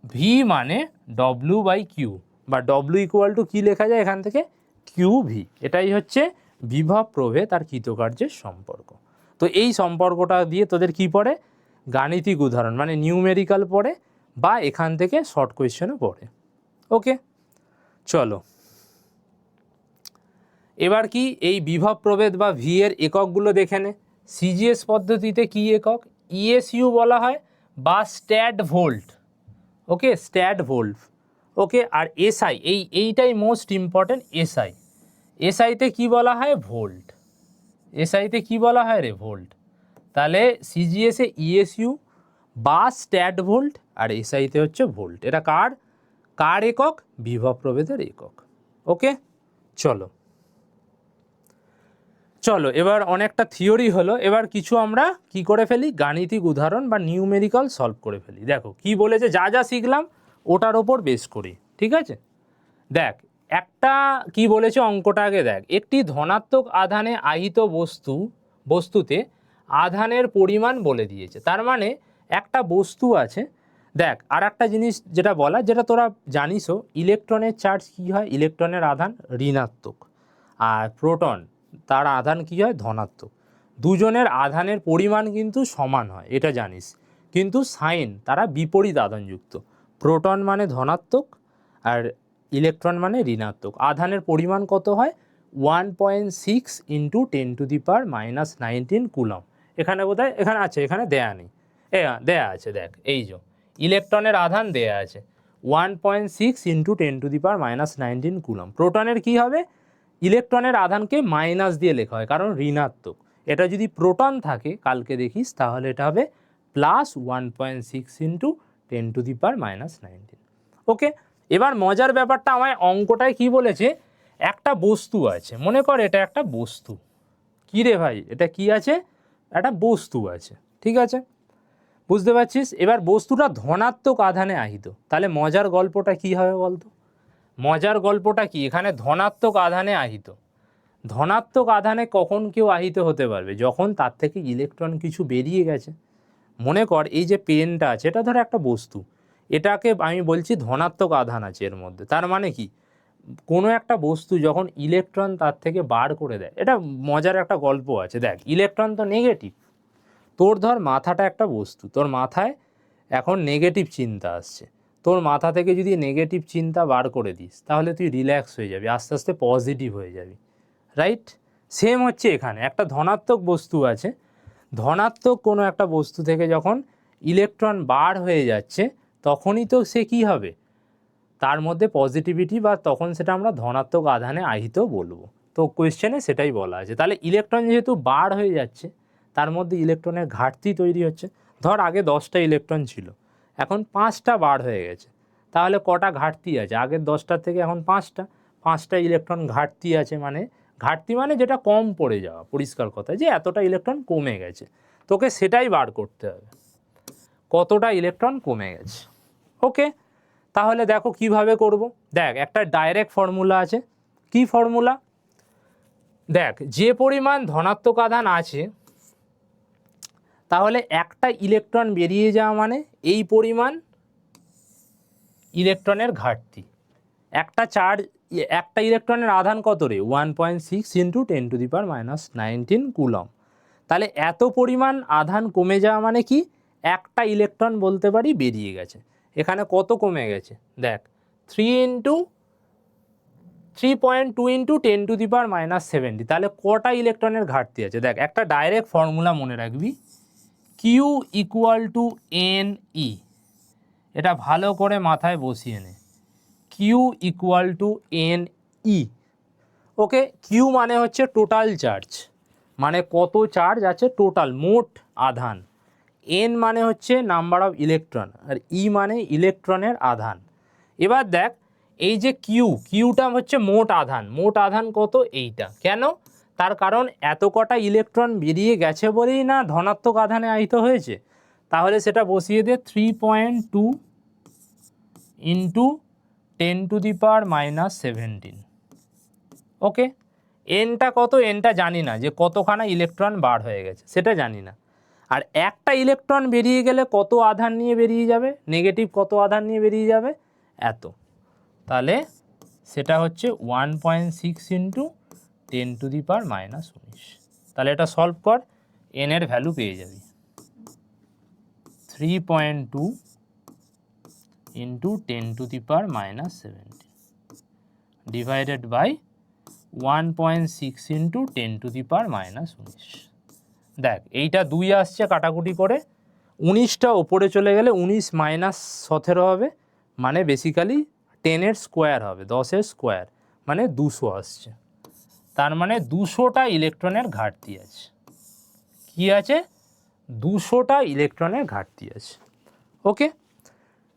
ভি মানে ডব্লু বাই কিউ, বা ডব্লু ইকুয়াল টু কী লেখা যায় এখান থেকে? Q V. এটাই হচ্ছে বিভব প্রভেদ আর কৃতকার্যের সম্পর্ক। তো এই সম্পর্কটা দিয়ে তোদের কি পড়ে? গাণিতিক উদাহরণ মানে নিউমেরিক্যাল পড়ে, বা এখান থেকে শর্ট কোয়েশ্চেনও পড়ে। ওকে, চলো এবার কি এই বিভব প্রভেদ বা ভি এর এককগুলো দেখে নে। সিজিএস পদ্ধতিতে কি একক? ইএসইউ বলা হয় বা স্ট্যাট ভোল্ট। ওকে, স্ট্যাট ভোল্ট। ওকে, আর এসআই, এইটাই মোস্ট ইম্পর্টেন্ট। এসআইতে কি বলা হয়? ভোল্ট। এসআইতে কি বলা হয় রে? ভোল্ট। তাহলে সিজিএসে ইএসইউ বা স্ট্যাট ভোল্ট, আর এসআইতে হচ্ছে ভোল্ট। এটা কার একক? বিভব প্রভেদের একক। ওকে, চলো এবার অনেকটা থিওরি হলো, এবার কিছু আমরা কি করে ফেলি? গাণিতিক উদাহরণ বা নিউমেরিক্যাল সলভ করে ফেলি। দেখো কি বলেছে, যা যা শিখলাম ওটার ওপর বেস করি, ঠিক আছে? দেখ একটা কি বলেছে অঙ্কটা আগে দেখ। একটি ধনাত্মক আধানে আহিত বস্তুতে আধানের পরিমাণ বলে দিয়েছে। তার মানে একটা বস্তু আছে। দেখ আর একটা জিনিস যেটা বলা, যেটা তোরা জানিসও, ইলেকট্রনের চার্জ কি হয়? ইলেকট্রনের আধান ঋণাত্মক, আর প্রোটন তার আধান কি হয়? ধনাত্মক। দুজনের আধানের পরিমাণ কিন্তু সমান হয়, এটা জানিস, কিন্তু সাইন তারা বিপরীত আধানযুক্ত। প্রোটন মানে ধনাত্মক আর ইলেকট্রন মানে ঋণাত্মক। আধানের পরিমাণ কত হয়? 1.6 ইন্টু 10⁻⁻19 কুলম। এখানে বোধহয় এখানে আছে, এখানে দেয়া নেই, দেয়া আছে। দেখ এই যে ইলেকট্রনের আধান দেয়া আছে 1.6 ইন্টু 10⁻⁻19 কুলম। প্রোটনের কি হবে? ইলেকট্রনের আধানকে মাইনাস দিয়ে লেখা হয় কারণ ঋণাত্মক। এটা যদি প্রোটন থাকে কালকে দেখিস, তাহলে এটা হবে প্লাস 1.6 ইন্টু 10⁻⁻19। ওকে, এবার মজার ব্যাপারটা, আমায় অঙ্কটায় কি বলেছে? একটা বস্তু আছে, মনে কর এটা একটা বস্তু। কি রে ভাই, এটা কি আছে? একটা বস্তু আছে, ঠিক আছে, বুঝতে পারছিস? এবার বস্তুটা ধনাত্মক আধানে আহিত। তাহলে মজার গল্পটা কি হবে বলতো? মজার গল্পটা কি? এখানে ধনাত্মক আধানে আহিত। ধনাত্মক আধানে কখন কেউ আহিত হতে পারবে? যখন তার থেকে ইলেকট্রন কিছু বেরিয়ে গেছে। মনে কর এই যে পেনটা আছে, এটা ধর একটা বস্তু, এটাকে আমি বলছি ধনাত্মক আধান আছে এর মধ্যে। তার মানে কি? কোনো একটা বস্তু যখন ইলেকট্রন তার থেকে বার করে দেয়, এটা মজার একটা গল্প আছে। দেখ ইলেকট্রন তো নেগেটিভ, তোর ধর মাথাটা একটা বস্তু, তোর মাথায় এখন নেগেটিভ চিন্তা আসছে, তোর মাথা থেকে যদি নেগেটিভ চিন্তা বার করে দিস, তাহলে তুই রিল্যাক্স হয়ে যাবি, আস্তে আস্তে পজিটিভ হয়ে যাবি, রাইট? সেম হচ্ছে এখানে, একটা ধনাত্মক বস্তু আছে, ধনাত্মক কোনো একটা বস্তু থেকে যখন ইলেকট্রন বার হয়ে যাচ্ছে, তখনই তো সে কী হবে? তার মধ্যে পজিটিভিটি, বা তখন সেটা আমরা ধনাত্মক আধানে আহিত বলবো। তো কোয়েশ্চেনে সেটাই বলা আছে। তাহলে ইলেকট্রন যেহেতু বার হয়ে যাচ্ছে, তার মধ্যে ইলেকট্রনের ঘাটতি তৈরি হচ্ছে। ধর আগে 10টা ইলেকট্রন ছিল, এখন 5টা বার হয়ে গেছে, তাহলে কটা ঘাটতি আছে? আগের 10টার থেকে এখন 5টা ইলেকট্রন ঘাটতি আছে। মানে ঘাটতি মানে যেটা কম পড়ে যাওয়া, পরিষ্কার কথা, যে এতটা ইলেকট্রন কমে গেছে, তোকে সেটাই বার করতে হবে, কতটা ইলেকট্রন কমে গেছে। ওকে, তাহলে দেখো কিভাবে করব। দেখ একটা ডাইরেক্ট ফর্মুলা আছে। কি ফর্মুলা? দেখ যে পরিমাণ ধনাত্মক আধান আছে, তাহলে একটা ইলেকট্রন বেরিয়ে যাওয়া মানে এই পরিমাণ ইলেকট্রনের ঘাটতি। একটা ইলেকট্রনের আধান কত রে? 1.6 ইন্টু 10⁻⁻19 কুলম। তাহলে এত পরিমাণ আধান কমে যাওয়া মানে কি? একটা ইলেকট্রন বলতে পারি বেরিয়ে গেছে। এখানে কত কমে গেছে? দেখ 3.2 ইন্টু 10⁻⁻70। তাহলে কটা ইলেকট্রনের ঘাটতি আছে? দেখ একটা ডাইরেক্ট ফর্মুলা মনে রাখবি, Q equal to N E. এটা ভালো করে মাথায় বসিয়ে নে, Q equal to N E. Okay, Q মানে হচ্ছে টোটাল চার্জ, মানে কত চার্জ আছে টোটাল, মোট আধান। এন মানে হচ্ছে নাম্বার অফ ইলেকট্রন, আর ই মানে ইলেকট্রনের আধান। এবার দেখ এই যে কিউটা হচ্ছে মোট আধান। মোট আধান কত? এইটা। কেন? তার কারণ এত কটা ইলেকট্রন বেরিয়ে গেছে বলেই না ধনাত্মক আধানে আহিত হয়েছে। তাহলে সেটা বসিয়ে দে 3.2 ইন্টু 10⁻⁻17। ওকে, এনটা কত, এনটা জানি না, যে কতখানা ইলেকট্রন বার হয়ে গেছে সেটা জানি না। আর একটা ইলেকট্রন বেরিয়ে গেলে কত আধান নিয়ে বেরিয়ে যাবে, নেগেটিভ কত আধান নিয়ে বেরিয়ে যাবে, এত। তাহলে সেটা হচ্ছে 1.6 ইন্টু 10⁻⁻19। তাহলে এটা সলভ কর, এন এর ভ্যালু পেয়ে যাবি 3.2 ইন্টু 10⁻⁻17 ডিভাইডেড বাই 1.6 ইন্টু 10⁻⁻19। দেখ এইটা 2 আসছে কাটাকুটি করে, 19টা ওপরে চলে গেলে 19 মাইনাস 17 হবে, মানে বেসিক্যালি 10-এর স্কোয়ার হবে, 10-এর স্কোয়ার মানে 200 আসছে। তার মানে 200টা ইলেকট্রনের ঘাটতি আছে। কি আছে? 200টা ইলেকট্রনের ঘাটতি আছে। ওকে,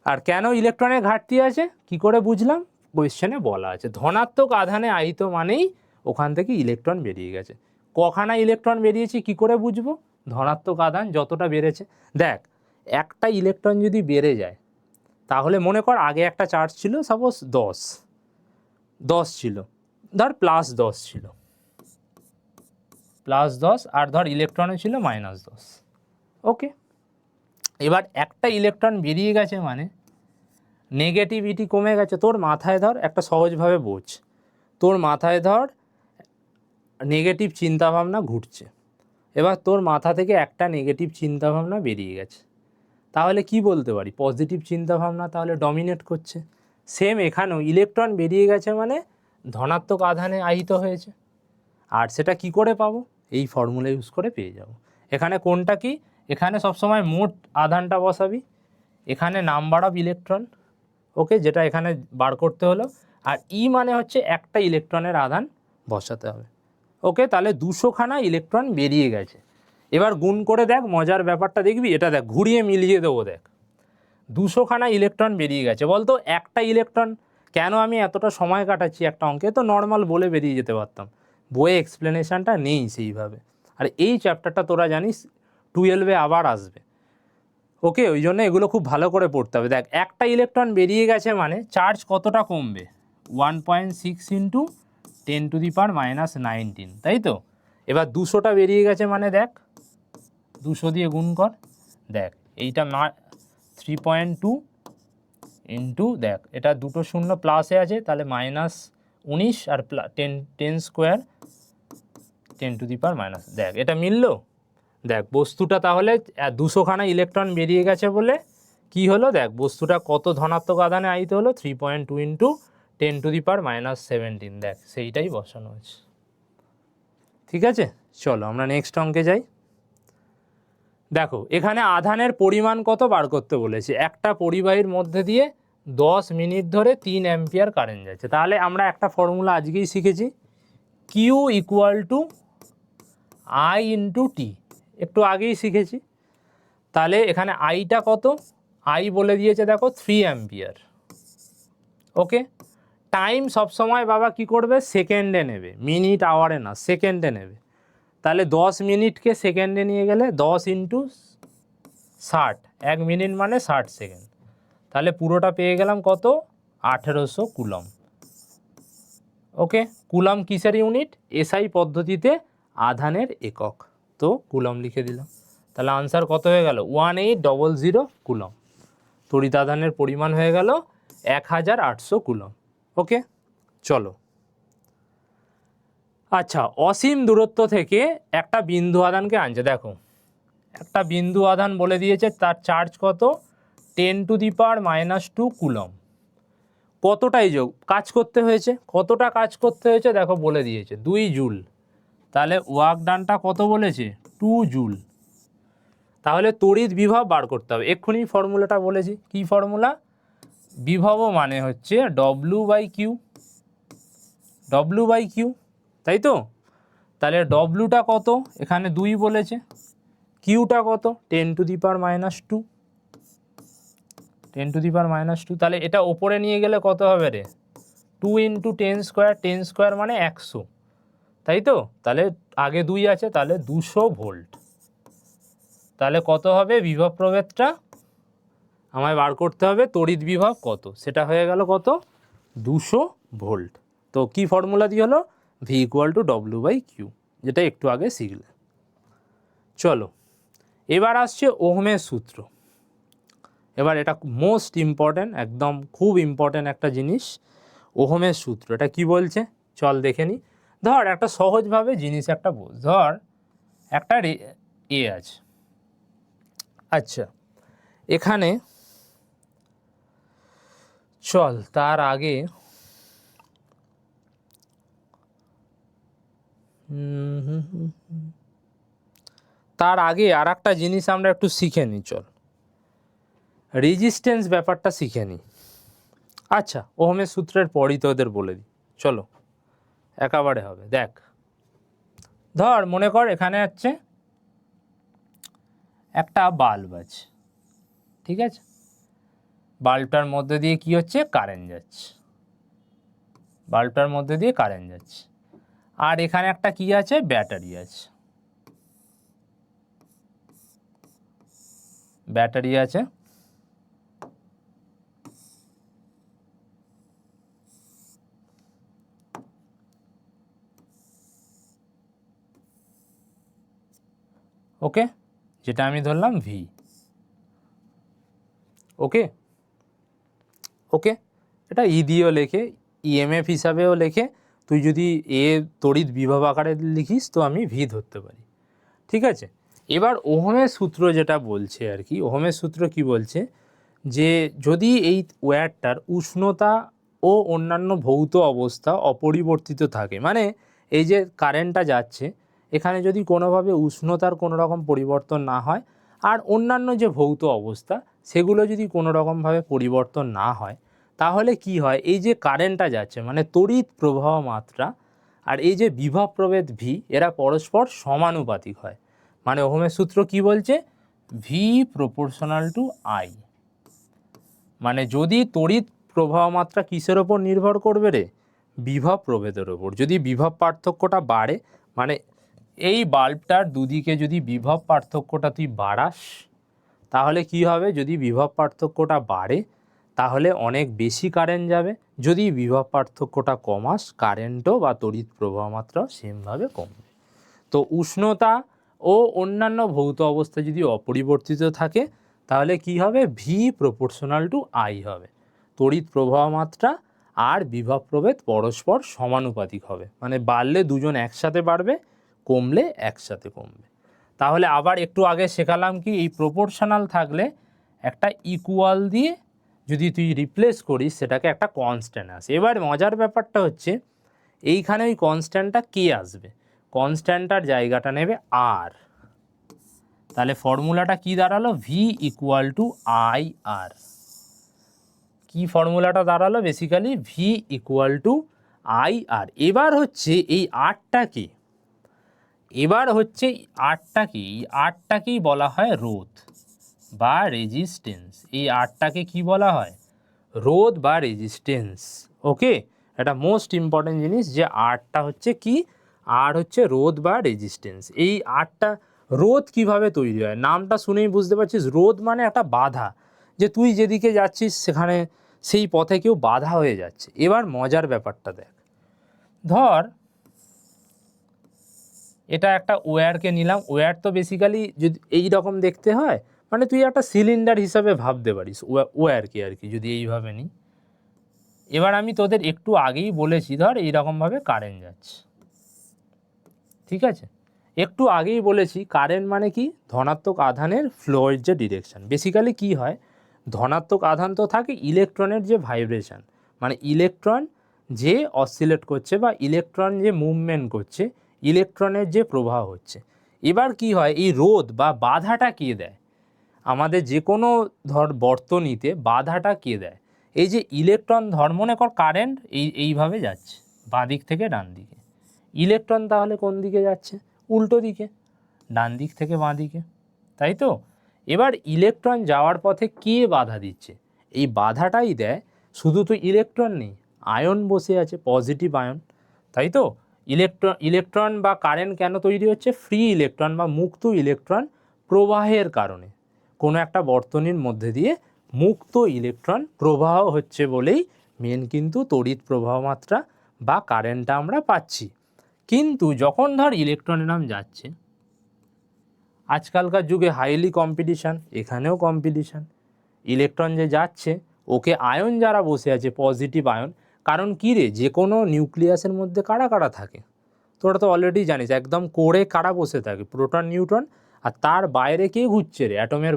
আর কেন ইলেকট্রনের ঘাটতি আছে কি করে বুঝলাম, কোয়েশ্চেনে বলা আছে ধনাত্মক আধানে আহিত মানেই ওখান থেকে ইলেকট্রন বেরিয়ে গেছে। কখানা ইলেকট্রন বেরিয়েছে কি করে বুঝবো, ধনাত্মক আধান যতটা বেড়েছে। দেখ একটা ইলেকট্রন যদি বেড়ে যায়, তাহলে মনে কর আগে একটা চার্জ ছিল সাপোজ 10 ছিল, ধর +10 ছিল, +10, আর ধর ইলেকট্রনে ছিল -10। ওকে, এবার একটা ইলেকট্রন বেরিয়ে গেছে মানে নেগেটিভিটি কমে গেছে। তোর মাথায় ধর একটা সহজভাবে বোঝ, তোর মাথায় ধর নেগেটিভ চিন্তাভাবনা ঘুরছে, এবার তোর মাথা থেকে একটা নেগেটিভ চিন্তাভাবনা বেরিয়ে গেছে, তাহলে কি বলতে পারি, পজিটিভ চিন্তাভাবনা তাহলে ডমিনেট করছে। সেম এখানেও ইলেকট্রন বেরিয়ে গেছে মানে ধনাত্মক আধানে আহিত হয়েছে। আর সেটা কি করে পাবো, এই ফর্মুলা ইউজ করে পেয়ে যাব। এখানে কোনটা কি, এখানে সবসময় মোট আধানটা বসাবি, এখানে নাম্বার অফ ইলেকট্রন, ওকে, যেটা এখানে বার করতে হলো, আর ই মানে হচ্ছে একটা ইলেকট্রনের আধান বসাতে হবে। ওকে, তাহলে 200খানা ইলেকট্রন বেরিয়ে গেছে। এবার গুণ করে দেখ, মজার ব্যাপারটা দেখবি, এটা দেখ ঘুরিয়ে মিলিয়ে দেবো। দেখ 200খানা ইলেকট্রন বেরিয়ে গেছে, বলতো একটা ইলেকট্রন, কেন আমি এতটা সময় কাটাচ্ছি একটা অঙ্কে, তো নর্মাল বলে বেরিয়ে যেতে পারতাম, বইয়ে এক্সপ্লেনেশনটা নেই সেইভাবে। আর এই চ্যাপ্টারটা তোরা জানিস 12-এ আবার আসবে। ওকে, ওই জন্য এগুলো খুব ভালো করে পড়তে হবে। দেখ একটা ইলেকট্রন বেরিয়ে গেছে মানে চার্জ কতটা কমবে, 1.6 ইন্টু 10⁻⁻19, তাই তো। এবার 200টা বেরিয়ে গেছে মানে দেখ 200 দিয়ে গুণ কর, দেখ এইটা 3.2 ইন্টু, দেখ এটা দুটো শূন্য প্লাসে আছে, তাহলে -19 আর 10 স্কোয়ার 10⁻⁻, দেখ এটা মিললো। দেখ বস্তুটা তাহলে 200খানা ইলেকট্রন বেরিয়ে গেছে বলে কি হলো, দেখ বস্তুটা কত ধনাত্মক আধানে আহিত হলো, 3.2 ইন্টু 10⁻⁻17, দেখ সেইটাই বসানো আছে। ঠিক আছে, চলো আমরা নেক্সট অঙ্কে যাই। দেখো এখানে আধানের পরিমাণ কত বার করতে বলেছে, একটা পরিবাহীর মধ্যে দিয়ে 10 মিনিট ধরে 3 অ্যাম্পিয়ার কারেন্ট যাচ্ছে। তাহলে আমরা একটা ফর্মুলা আজকেই শিখেছি, Q equal to I into T, একটু আগেই শিখেছি। তাহলে এখানে আইটা কত, আই বলে দিয়েছে দেখো 3 অ্যাম্পিয়ার। ওকে, টাইম সবসময় বাবা কি করবে, সেকেন্ডে নেবে, মিনিট আওয়ারে না, সেকেন্ডে নেবে। তাহলে 10 মিনিটকে সেকেন্ডে নিয়ে গেলে 10 ইন্টু 60, 1 মিনিট মানে 60 সেকেন্ড। তাহলে পুরোটা পেয়ে গেলাম কত, 1800 কুলম। ওকে, কুলম কিসের ইউনিট, এসআই পদ্ধতিতে আধানের একক, তো কুলম লিখে দিলাম। তাহলে আনসার কত হয়ে গেল, 1800 কুলম। তড়িৎ আধানের পরিমাণ হয়ে গেল 1800 কুলম। ওকে, চলো। আচ্ছা, অসীম দূরত্ব থেকে একটা বিন্দু আধানকে আনছে। দেখো একটা বিন্দু আধান বলে দিয়েছে, তার চার্জ কত, 10⁻⁻2 কুলম। কতটাই যোগ কাজ করতে হয়েছে, কতটা কাজ করতে হয়েছে দেখো বলে দিয়েছে 2 জুল। তাহলে ওয়ার্ক ডানটা কত বলেছে, 2 জুল। তাহলে তড়িৎ বিভব বার করতে হবে, এক্ষুনি ফর্মুলাটা বলেছি, কি ফর্মুলা, বিভব মানে হচ্ছে W/Q, W/Q, তাই তো। তাহলে ডব্লুটা কত, এখানে 2 বলেছে, কিউটা কত 10⁻², 10⁻²। তাহলে এটা ওপরে নিয়ে গেলে কত হবে রে, 2 ইন্টু 10 স্কোয়ার, 10 স্কোয়ার মানে 100, তাই তো। তাহলে আগে 2 আছে, তাহলে 200 ভোল্ট। তাহলে কত হবে বিভব প্রভেদটা, আমায় বার করতে হবে তড়িৎ বিভব কত, সেটা হয়ে গেল কত 200 ভোল্ট। তো কি ফর্মুলা দিয়ে হলো V = W/Q, যেটা একটু আগে শিখলে। চলো এবার আসছে ওহমের সূত্র। এবার এটা মোস্ট ইম্পর্ট্যান্ট, একদম খুব ইম্পর্ট্যান্ট একটা জিনিস, ওহমের সূত্র। এটা কি বলছে চল দেখে নি। ধর একটা সহজভাবে জিনিস একটা বোঝ, ধর একটা এ আছে, আচ্ছা এখানে চল তার আগে আর একটা জিনিস আমরা একটু শিখে নিই, চল রেজিস্ট্যান্স ব্যাপারটা শিখে নিই। আচ্ছা ওহমের সূত্রের পরই তোদের বলে দিই, চলো একেবারে হবে। দেখ ধর মনে কর এখানে হচ্ছে একটা বাল্ব আছে, ঠিক আছে, বাল্বটার মধ্যে দিয়ে কি হচ্ছে কারেন্ট যাচ্ছে, বাল্বটার মধ্যে দিয়ে কারেন্ট যাচ্ছে, আর এখানে একটা কি আছে ব্যাটারি আছে, ব্যাটারি আছে, ওকে, যেটা আমি ধরলাম ভি, ওকে ওকে, এটা ই দিয়েও লেখে, ইএমএফ হিসাবেও লেখে, তুই যদি এ তড়িৎ বিভব আকারে লিখিস তো আমি ভি ধরতে পারি, ঠিক আছে। এবার ওহমের সূত্র যেটা বলছে আর কি, ওহমের সূত্র কি বলছে যে যদি এই ওয়্যারটার উষ্ণতা ও অন্যান্য ভৌত অবস্থা অপরিবর্তিত থাকে, মানে এই যে কারেন্টটা যাচ্ছে এখানে যদি কোনোভাবে উষ্ণতার কোনো রকম পরিবর্তন না হয় আর অন্যান্য যে ভৌত অবস্থা সেগুলো যদি কোনো রকমভাবে পরিবর্তন না হয়, তাহলে কি হয়, এই যে কারেন্টটা যাচ্ছে মানে তড়িৎ প্রবাহ মাত্রা আর এই যে বিভব প্রভেদ ভি এরা পরস্পর সমানুপাতিক হয়। মানে ওহমের সূত্র কি বলছে, ভি প্রপোর্শনাল টু আই, মানে যদি তড়িৎ প্রবাহ মাত্রা কিসের ওপর নির্ভর করবে রে, বিভব প্রভেদের ওপর। যদি বিভব পার্থক্যটা বাড়ে, মানে এই বাল্বটার দুদিকে যদি বিভব পার্থক্যটা তুই বাড়াস তাহলে কি হবে, যদি বিভব পার্থক্যটা বাড়ে তাহলে অনেক বেশি কারেন্ট যাবে, যদি বিভব পার্থক্যটা কমাস কারেন্টও বা তড়িৎ প্রবাহ মাত্রা সেমভাবে কমবে। তো উষ্ণতা ও অন্যান্য ভৌত অবস্থা যদি অপরিবর্তিত থাকে তাহলে কি হবে, ভি প্রপোর্শনাল টু আই হবে, তড়িৎ প্রবাহ মাত্রা আর বিভব প্রভেদ পরস্পর সমানুপাতিক হবে, মানে বাড়লে দুজন একসাথে বাড়বে, কমলে একসাথে কমবে। তাহলে আবার একটু আগে শেখালাম কি, এই প্রপোর্শনাল থাকলে একটা ইকুয়াল দিয়ে যদি তুই রিপ্লেস করিস সেটাকে একটা কনস্ট্যান্ট আসে। এবার মজার ব্যাপারটা হচ্ছে এইখানে ওই কনস্ট্যান্টটা কে আসবে, কনস্ট্যান্টটার জায়গাটা নেবে আর, তাহলে ফর্মুলাটা কি দাঁড়ালো, V equal to I R. কি ফর্মুলাটা দাঁড়ালো, basically V equal to I R. এবার হচ্ছে এই আরটাকে, এবার হচ্ছে আরটাকে, এই আরটাকেই বলা হয় রোধ বা রেজিস্ট্যান্স। এই আরটাকে কি বলা হয়, রোধ বা রেজিস্ট্যান্স। ওকে, এটা মোস্ট ইম্পর্টেন্ট জিনিস যে আরটা হচ্ছে কি, আর হচ্ছে রোধ বা রেজিস্ট্যান্স। এই আরটা রোধ কিভাবে তৈরি হয়, নামটা শুনেই বুঝতে পারছিস, রোধ মানে একটা বাধা, যে তুই যেদিকে যাচ্ছিস সেখানে সেই পথে কেউ বাধা হয়ে যাচ্ছে। এবার মজার ব্যাপারটা দেখ, ধর এটা একটা ওয়্যারকে নিলাম, ওয়্যার তো বেসিক্যালি যদি এই রকম দেখতে হয়, মানে তুই একটা সিলিন্ডার হিসাবে ভাবতে পারিস ওয়্যারকে আর কি, যদি এইভাবে নিই। এবার আমি তোদের একটু আগেই বলেছি ধর এইরকমভাবে কারেন্ট যাচ্ছে, ঠিক আছে, একটু আগেই বলেছি কারেন্ট মানে কি, ধনাত্মক আধানের ফ্লোয়ের যে ডিরেকশন। বেসিক্যালি কি হয়, ধনাত্মক আধান তো থাকে ইলেকট্রনের যে ভাইব্রেশন, মানে ইলেকট্রন যে অসিলেট করছে বা ইলেকট্রন যে মুভমেন্ট করছে, ইলেকট্রনের যে প্রবাহ হচ্ছে। এবার কি হয়, এই রোধ বা বাধাটা কে দেয়, আমাদের যে কোনো ধর বর্তনীতে বাধাটা কে দেয়, এই যে ইলেকট্রন, ধর মনে কর কারেন্ট এইভাবে যাচ্ছে বাঁ দিক থেকে ডান দিকে, ইলেকট্রন তাহলে কোন দিকে যাচ্ছে, উল্টো দিকে, ডান দিক থেকে বাঁ দিকে, তাই তো। এবার ইলেকট্রন যাওয়ার পথে কে বাধা দিচ্ছে, এই বাধাটাই দেয় শুধু তো ইলেকট্রন নেই, আয়ন বসে আছে, পজিটিভ আয়ন, তাই তো। ইলেকট্রন বা কারেন্ট কেন তৈরি হচ্ছে, ফ্রি ইলেকট্রন বা মুক্ত ইলেকট্রন প্রবাহের কারণে, কোনো একটা বর্তনীর মধ্যে দিয়ে মুক্ত ইলেকট্রন প্রবাহ হচ্ছে বলেই মেন কিন্তু তড়িৎ প্রবাহ মাত্রা বা কারেন্টটা আমরা পাচ্ছি। কিন্তু যখন ধর ইলেকট্রনের নাম যাচ্ছে, আজকালকার যুগে হাইলি কম্পিটিশান, এখানেও কম্পিটিশান, ইলেকট্রন যে যাচ্ছে ওকে আয়ন যারা বসে আছে পজিটিভ আয়ন, কারণ কী রে, যে কোনো নিউক্লিয়াসের মধ্যে কারা কারা থাকে তোরা তো অলরেডি জানিস, একদম কোরে কারা বসে থাকে, প্রোটন নিউট্রন, আর তার বাইরে কে ঘুরছে রে, অ্যাটমের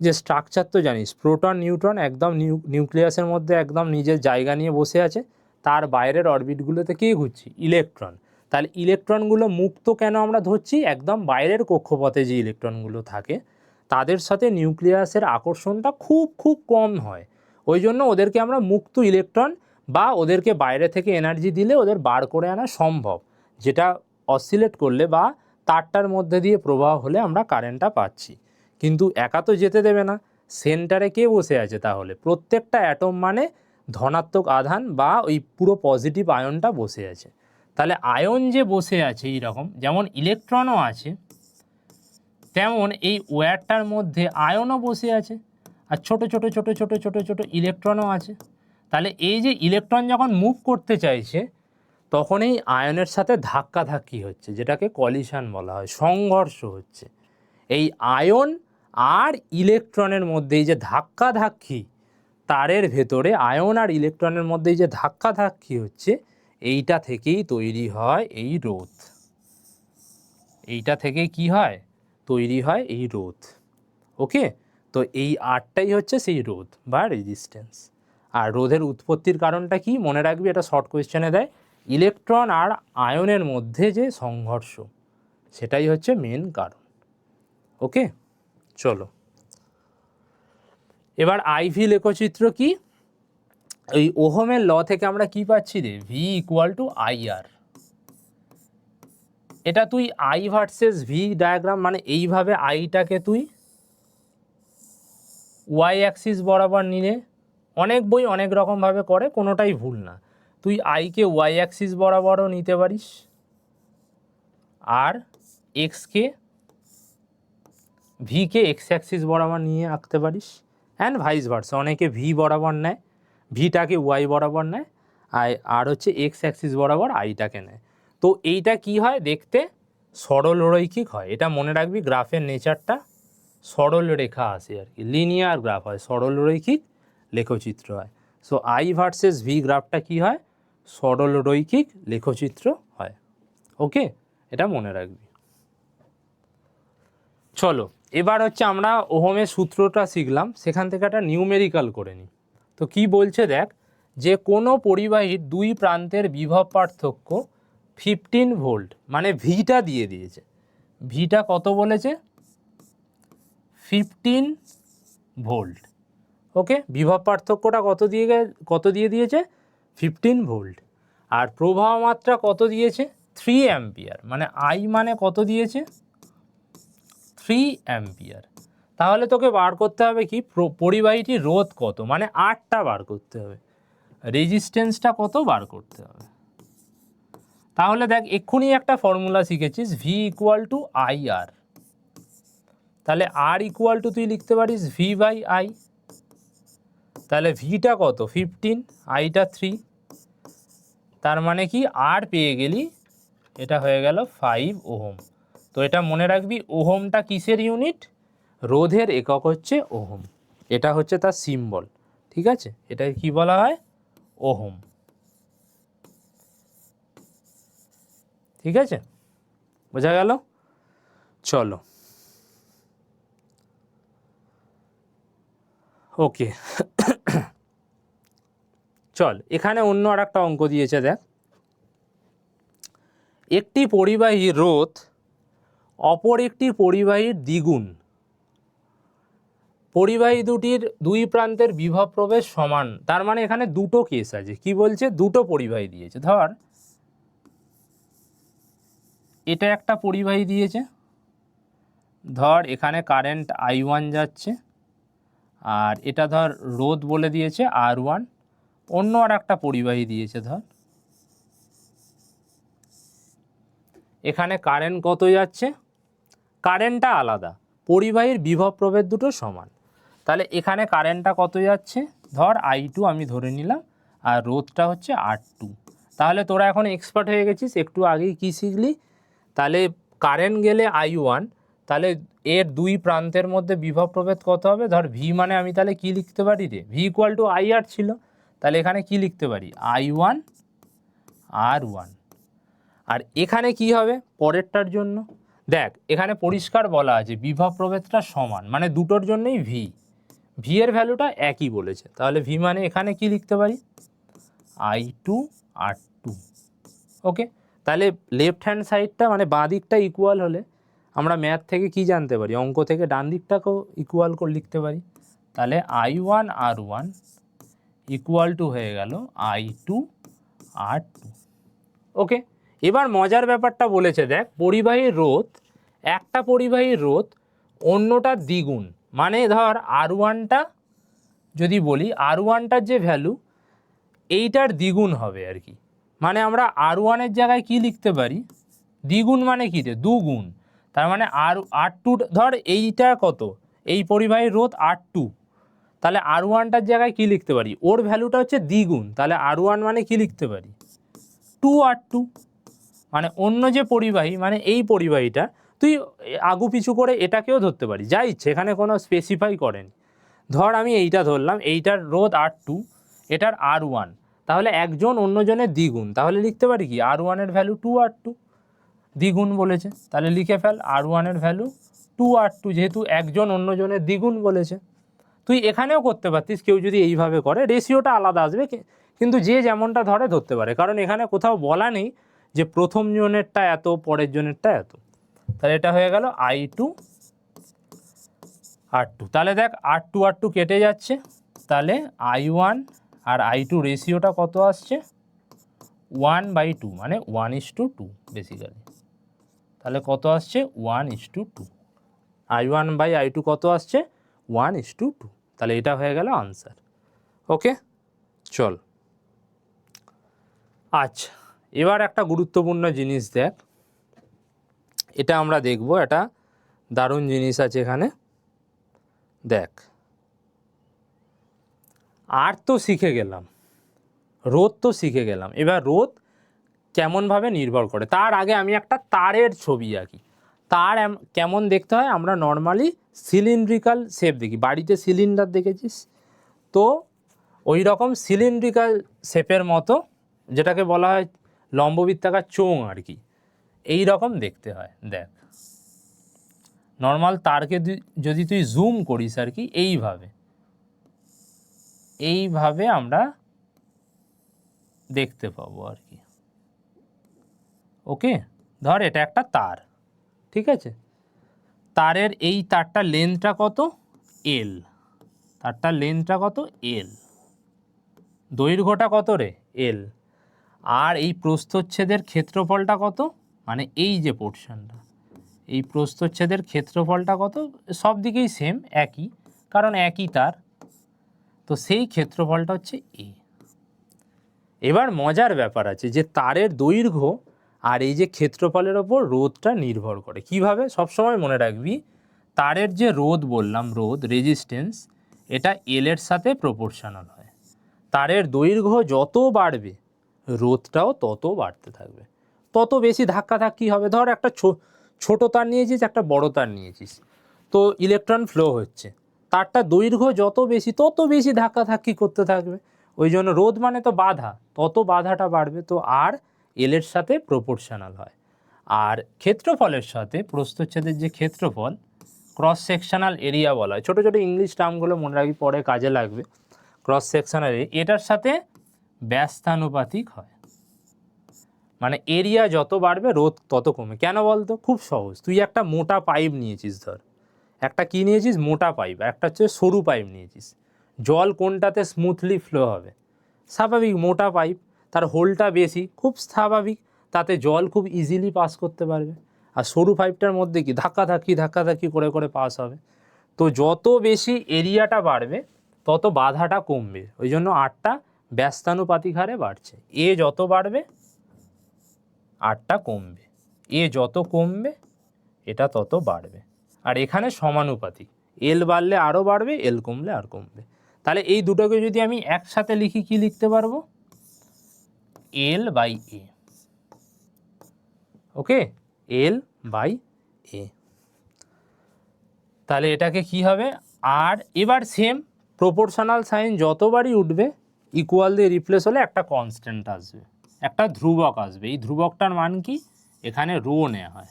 যে স্ট্রাকচার তো জানিস, প্রোটন নিউট্রন একদম নিউক্লিয়াসের মধ্যে একদম নিজের জায়গা নিয়ে বসে আছে, তার বাইরের অরবিটগুলোতে কে ঘুরছে, ইলেকট্রন। তাহলে ইলেকট্রনগুলো মুক্ত কেন আমরা ধরছি, একদম বাইরের কক্ষপথে যে ইলেকট্রনগুলো থাকে তাদের সাথে নিউক্লিয়াসের আকর্ষণটা খুব খুব কম হয়, ওই জন্য ওদেরকে আমরা মুক্ত ইলেকট্রন বা ওদেরকে বাইরে থেকে এনার্জি দিলে ওদের বার করে আনা সম্ভব, যেটা অসিলেট করলে বা তারটার মধ্যে দিয়ে প্রবাহ হলে আমরা কারেন্টটা পাচ্ছি। কিন্তু একা তো যেতে দেবে না, সেন্টারে কে বসে আছে, তাহলে প্রত্যেকটা অ্যাটম মানে ধনাত্মক আধান বা ওই পুরো পজিটিভ আয়নটা বসে আছে। তাহলে আয়ন যে বসে আছে এইরকম, যেমন ইলেকট্রনও আছে তেমন এই ওয়্যারটার মধ্যে আয়নও বসে আছে, আর ছোট ছোট ছোট ছোট ছোট ছোট ইলেকট্রনও আছে। তাহলে এই যে ইলেকট্রন যখন মুভ করতে চাইছে তখন এই আয়নের সাথে ধাক্কাধাক্কি হচ্ছে, যেটাকে কলিশন বলা হয়, সংঘর্ষ হচ্ছে। এই আয়ন আর ইলেকট্রনের মধ্যে এই যে ধাক্কাধাক্কি, তারের ভেতরে আয়ন আর ইলেকট্রনের মধ্যে এই যে ধাক্কাধাক্কি হচ্ছে, এইটা থেকেই তৈরি হয় এই রোধ। এইটা থেকে কি হয়, তৈরি হয় এই রোধ। ওকে, তো এই আরটাই হচ্ছে সেই রোধ বা রেজিস্ট্যান্স। আর রোধের উৎপত্তির কারণটা কি মনে রাখবি, এটা শর্ট কোয়েশ্চেনে দেয়, ইলেকট্রন আর আয়নের মধ্যে যে সংঘর্ষ, সেটাই হচ্ছে মেন কারণ। ওকে, চলো এবার আইভি লেখচিত্র কি, এই ওহমের ল থেকে আমরা কি পাচ্ছি রে, ভি ইকুয়াল টু আই আর। এটা তুই আই ভার্সেস ভি ডায়াগ্রাম, মানে এইভাবে আইটাকে তুই ওয়াই অ্যাক্সিস বরাবর নিলে, অনেক বই অনেক রকমভাবে করে, কোনোটাই ভুল না। তুই আইকে ওয়াই অ্যাক্সিস বরাবরও নিতে পারিস, আর এক্সকে ভিকে এক্স অ্যাক্সিস বরাবর নিয়ে আঁকতে পারিস, অ্যান্ড ভাইস ভার্সা, অনেকে ভি বরাবর নেয়, ভিটাকে ওয়াই বরাবর নেয়, আর হচ্ছে এক্স অ্যাক্সিস বরাবর আইটাকে নেয়। তো এইটা কি হয় দেখতে, সরলরৈখিক হয়, এটা মনে রাখবি, গ্রাফের নেচারটা সরল রেখা আসে আর কি, লিনিয়ার গ্রাফ হয়, সরলরৈখিক লেখচিত্র হয়। সো আই ভার্সেস ভি গ্রাফটা কি হয়, সরলরৈখিক লেখচিত্র হয়। ওকে, এটা মনে রাখবি। চলো এবার হচ্ছে আমরা ওহমের সূত্রটা শিখলাম, সেখান থেকে একটা নিউমেরিক্যাল করে নিই। তো কি বলছে দেখ, যে কোনো পরিবাহীর দুই প্রান্তের বিভব পার্থক্য 15 ভোল্ট, মানে ভিটা দিয়ে দিয়েছে, ভিটা কত বলেছে, 15 ভোল্ট। ওকে, বিভব পার্থক্যটা কত দিয়ে দিয়েছে, 15 ভোল্ট। আর প্রবাহ মাত্রা কত দিয়েছে, 3 অ্যাম্পিয়ার, মানে আই মানে কত দিয়েছে, 3 অ্যাম্পিয়ার। তাহলে তোকে বার করতে হবে কি, পরিবাহীটির রোধ কত, মানে আরটা বার করতে হবে, রেজিস্ট্যান্সটা কত বার করতে হবে। তাহলে দেখ এক্ষুনি একটা ফর্মুলা শিখেছিস, V equal to I R, তাহলে আর ইকুয়াল টু তুই লিখতে পারিস ভি বাই আই। তাহলে ভিটা কত, 15, আইটা 3, তার মানে কি আর পেয়ে গেলি, এটা হয়ে গেল 5 ওহম। তো এটা মনে রাখবি, ওহমটা কিসের ইউনিট, রোধের একক হচ্ছে ওহম, এটা হচ্ছে তার সিম্বল, ঠিক আছে, এটাকে কি বলা হয়, ওহম। ঠিক আছে, বোঝা গেল। চলো ওকে, চল এখানে অন্য আর একটা অঙ্ক দিয়েছে দেখ, একটি পরিবাহীর রোধ অপর একটি পরিবাহীর দ্বিগুণ, পরিবাহী দুটির দুই প্রান্তের বিভব প্রবেশ সমান। তার মানে এখানে দুটো কেস আছে, কি বলছে, দুটো পরিবাহী দিয়েছে, ধর এটা একটা পরিবাহী দিয়েছে, ধর এখানে কারেন্ট I1 যাচ্ছে, আর এটা ধর রোধ বলে দিয়েছে R1, অন্য আর একটা পরিবাহী দিয়েছে, ধর এখানে কারেন্ট কত যাচ্ছে, কারেন্টটা আলাদা, পরিবাহীর বিভব প্রভেদ দুটো সমান। তাহলে এখানে কারেন্টটা কত যাচ্ছে, ধর I2 আমি ধরে নিলাম, আর রোধটা হচ্ছে R2। তাহলে তোরা এখন এক্সপার্ট হয়ে গেছিস, একটু আগেই কী শিখলি, তাহলে কারেন্ট গেলে I1, তাহলে এর দুই প্রান্তের মধ্যে বিভব প্রভেদ কত হবে, ধর V মানে আমি তাহলে কি লিখতে পারি রে, V = IR ছিল, তাহলে এখানে কি লিখতে পারি, I1 R1। আর এখানে কি হবে পরেরটার জন্য, দেখ এখানে পরিষ্কার বলা আছে বিভব প্রভেদটা সমান, মানে দুটোর জন্যই V এর ভ্যালুটা একই বলেছে, তাহলে V মানে এখানে কি লিখতে পারি, I2 R2। ওকে, তাহলে লেফট হ্যান্ড সাইডটা মানে বাঁ দিকটা ইকুয়াল হলে আমরা ম্যাথ থেকে কি জানতে পারি, অঙ্ক থেকে ডান দিকটাকেও ইকুয়াল করে লিখতে পারি, তাহলে I1 R1 = হয়ে গেল I2 R2। ওকে, এবার মজার ব্যাপারটা বলেছে, দেখ পরিবাহীর রোধ, একটা পরিবাহীর রোধ অন্যটার দ্বিগুণ, মানে ধর R1টা যদি বলি, R1টার যে ভ্যালু এইটার দ্বিগুণ হবে আর কি, মানে আমরা R1-এর জায়গায় কি লিখতে পারি, দ্বিগুণ মানে কি রে, দুগুণ, তার মানে R2 ধর এইটা কত, এই পরিবাহীর রোধ R2, তাহলে R1টার জায়গায় কি লিখতে পারি, ওর ভ্যালুটা হচ্ছে দ্বিগুণ, তাহলে R1 মানে কি লিখতে পারি, 2R2। মানে অন্য যে পরিবাহী মানে এই পরিবাহীটা তুই আগু পিছু করে এটাকেও ধরতে পারি, যা ইচ্ছে, এখানে কোনো স্পেসিফাই করেনি। ধর আমি এইটা ধরলাম, এইটার রোধ R2, এটার R1, তাহলে একজন অন্যজনের দ্বিগুণ, তাহলে লিখতে পারি কি R1-এর ভ্যালু 2R2, দ্বিগুণ বলেছে তাহলে লিখে ফেল R1-এর ভ্যালু 2R2, যেহেতু একজন অন্যজনের দ্বিগুণ বলেছে। তুই এখানেও করতে পারতিস, কেউ যদি এইভাবে করে রেশিওটা আলাদা আসবে, কিন্তু যে যেমনটা ধরে ধরতে পারে, কারণ এখানে কোথাও বলা নেই যে প্রথম জনেরটা এত পরের জনেরটা এত। তাহলে এটা হয়ে গেল I2 R2। তাহলে দেখ R2 কেটে যাচ্ছে, তাহলে I1 আর I2 রেশিওটা কত আসছে, 1/2, মানে 1:2 বেসিক্যালি। তাহলে কত আসছে, 1:2। I1/I2 কত আসছে, 1:2। তাহলে এটা হয়ে গেল আনসার। ওকে, চল। আচ্ছা, এবার একটা গুরুত্বপূর্ণ জিনিস দেখ, এটা আমরা দেখব, এটা দারুণ জিনিস আছে এখানে। দেখ, আর তো শিখে গেলাম, রোধ তো শিখে গেলাম, এবার রোধ কেমনভাবে নির্ভর করে, তার আগে আমি একটা তারের ছবি আঁকি। তার কেমন দেখতে হয়, আমরা নর্মালি সিলিন্ড্রিক্যাল শেপ দেখি, বাড়িতে সিলিন্ডার দেখেছিস তো, ওই রকম সিলিন্ড্রিক্যাল শেপের মতো, যেটাকে বলা হয় লম্ববৃত্তাকার চোঙ আর কি, এই রকম দেখতে হয়। দেখ নর্মাল তারকে যদি তুই জুম করিস আর কি, এইভাবে আমরা দেখতে পাবো আর কি। ওকে, ধর এটা একটা তার, ঠিক আছে, তারের এই তারটার লেন্থটা কত, L, তারটার লেন্থটা কত, L, দৈর্ঘ্যটা কত রে, L, আর এই প্রস্থচ্ছেদের ক্ষেত্রফলটা কত, মানে এই যে পোর্শনটা, এই প্রস্থচ্ছেদের ক্ষেত্রফলটা কত, সব দিকেই সেম একই, কারণ একই তার, তো সেই ক্ষেত্রফলটা হচ্ছে A। এবার মজার ব্যাপার আছে যে তারের দৈর্ঘ্য আর এই যে ক্ষেত্রফলের ওপর রোধটা নির্ভর করে। কিভাবে, সবসময় মনে রাখবি, তারের যে রোধ বললাম, রোধ রেজিস্ট্যান্স, এটা L এর সাথে প্রপোর্শনাল হয়। তারের দৈর্ঘ্য যত বাড়বে রোধটাও তত বাড়তে থাকবে, তত বেশি ধাক্কাধাক্কি হবে। ধর একটা ছোট তার নিয়েছিস, একটা বড় তার নিয়েছিস, তো ইলেকট্রন ফ্লো হচ্ছে, তারটা দৈর্ঘ্য যত বেশি তত বেশি ধাক্কাধাক্কি করতে থাকবে, ওই জন্য রোধ মানে তো বাধা, তত বাধাটা বাড়বে, তো আর L এর সাথে প্রপোর্শনাল হয়। আর ক্ষেত্রফলের সাথে প্রস্থচ্ছেদের যে ক্ষেত্রফল, ক্রস সেকশনাল এরিয়া বলা হয়, ছোটো ছোটো ইংলিশ টার্মগুলো মনে রাখবি, পরে কাজে লাগবে। ক্রস সেকশনাল এরিয়া এটার সাথে ব্যস্তানুপাতিক হয়, মানে এরিয়া যত বাড়বে রোধ তত কমে। কেন বলতো, খুব সহজ, তুই একটা মোটা পাইপ নিয়েছিস, ধর একটা কি নিয়েছিস, মোটা পাইপ, একটা হচ্ছে সরু পাইপ নিয়েছিস, জল কোনটাতে স্মুথলি ফ্লো হবে, স্বাভাবিক মোটা পাইপ, তার হোলটা বেশি, খুব স্বাভাবিক, তাতে জল খুব ইজিলি পাস করতে পারবে। আর সরু পাইপটার মধ্যে কি ধাক্কাধাক্কি করে করে পাস হবে। তো যত বেশি এরিয়াটা বাড়বে তত বাধাটা কমবে, ওই জন্য আরটা ব্যস্তানুপাতিক হারে বাড়ছে। এ যত বাড়বে আরটা কমবে, এ যত কমবে এটা তত বাড়বে। আর এখানে সমানুপাতিক, এল বাড়লে আরও বাড়বে, এল কমলে আর কমবে। তাহলে এই দুটোকে যদি আমি একসাথে লিখি কি লিখতে পারবো? L by A. Okay, L by A. তাহলে এটাকে কি হবে? আর এবার সেম প্রপোর্শনাল সাইন যতবারই উঠবে ইকুয়াল দিয়ে রিপ্লেস হলে একটা কনস্ট্যান্ট আসবে, একটা ধ্রুবক আসবে। এই ধ্রুবকটার মান কি? এখানে রো নেওয়া হয়।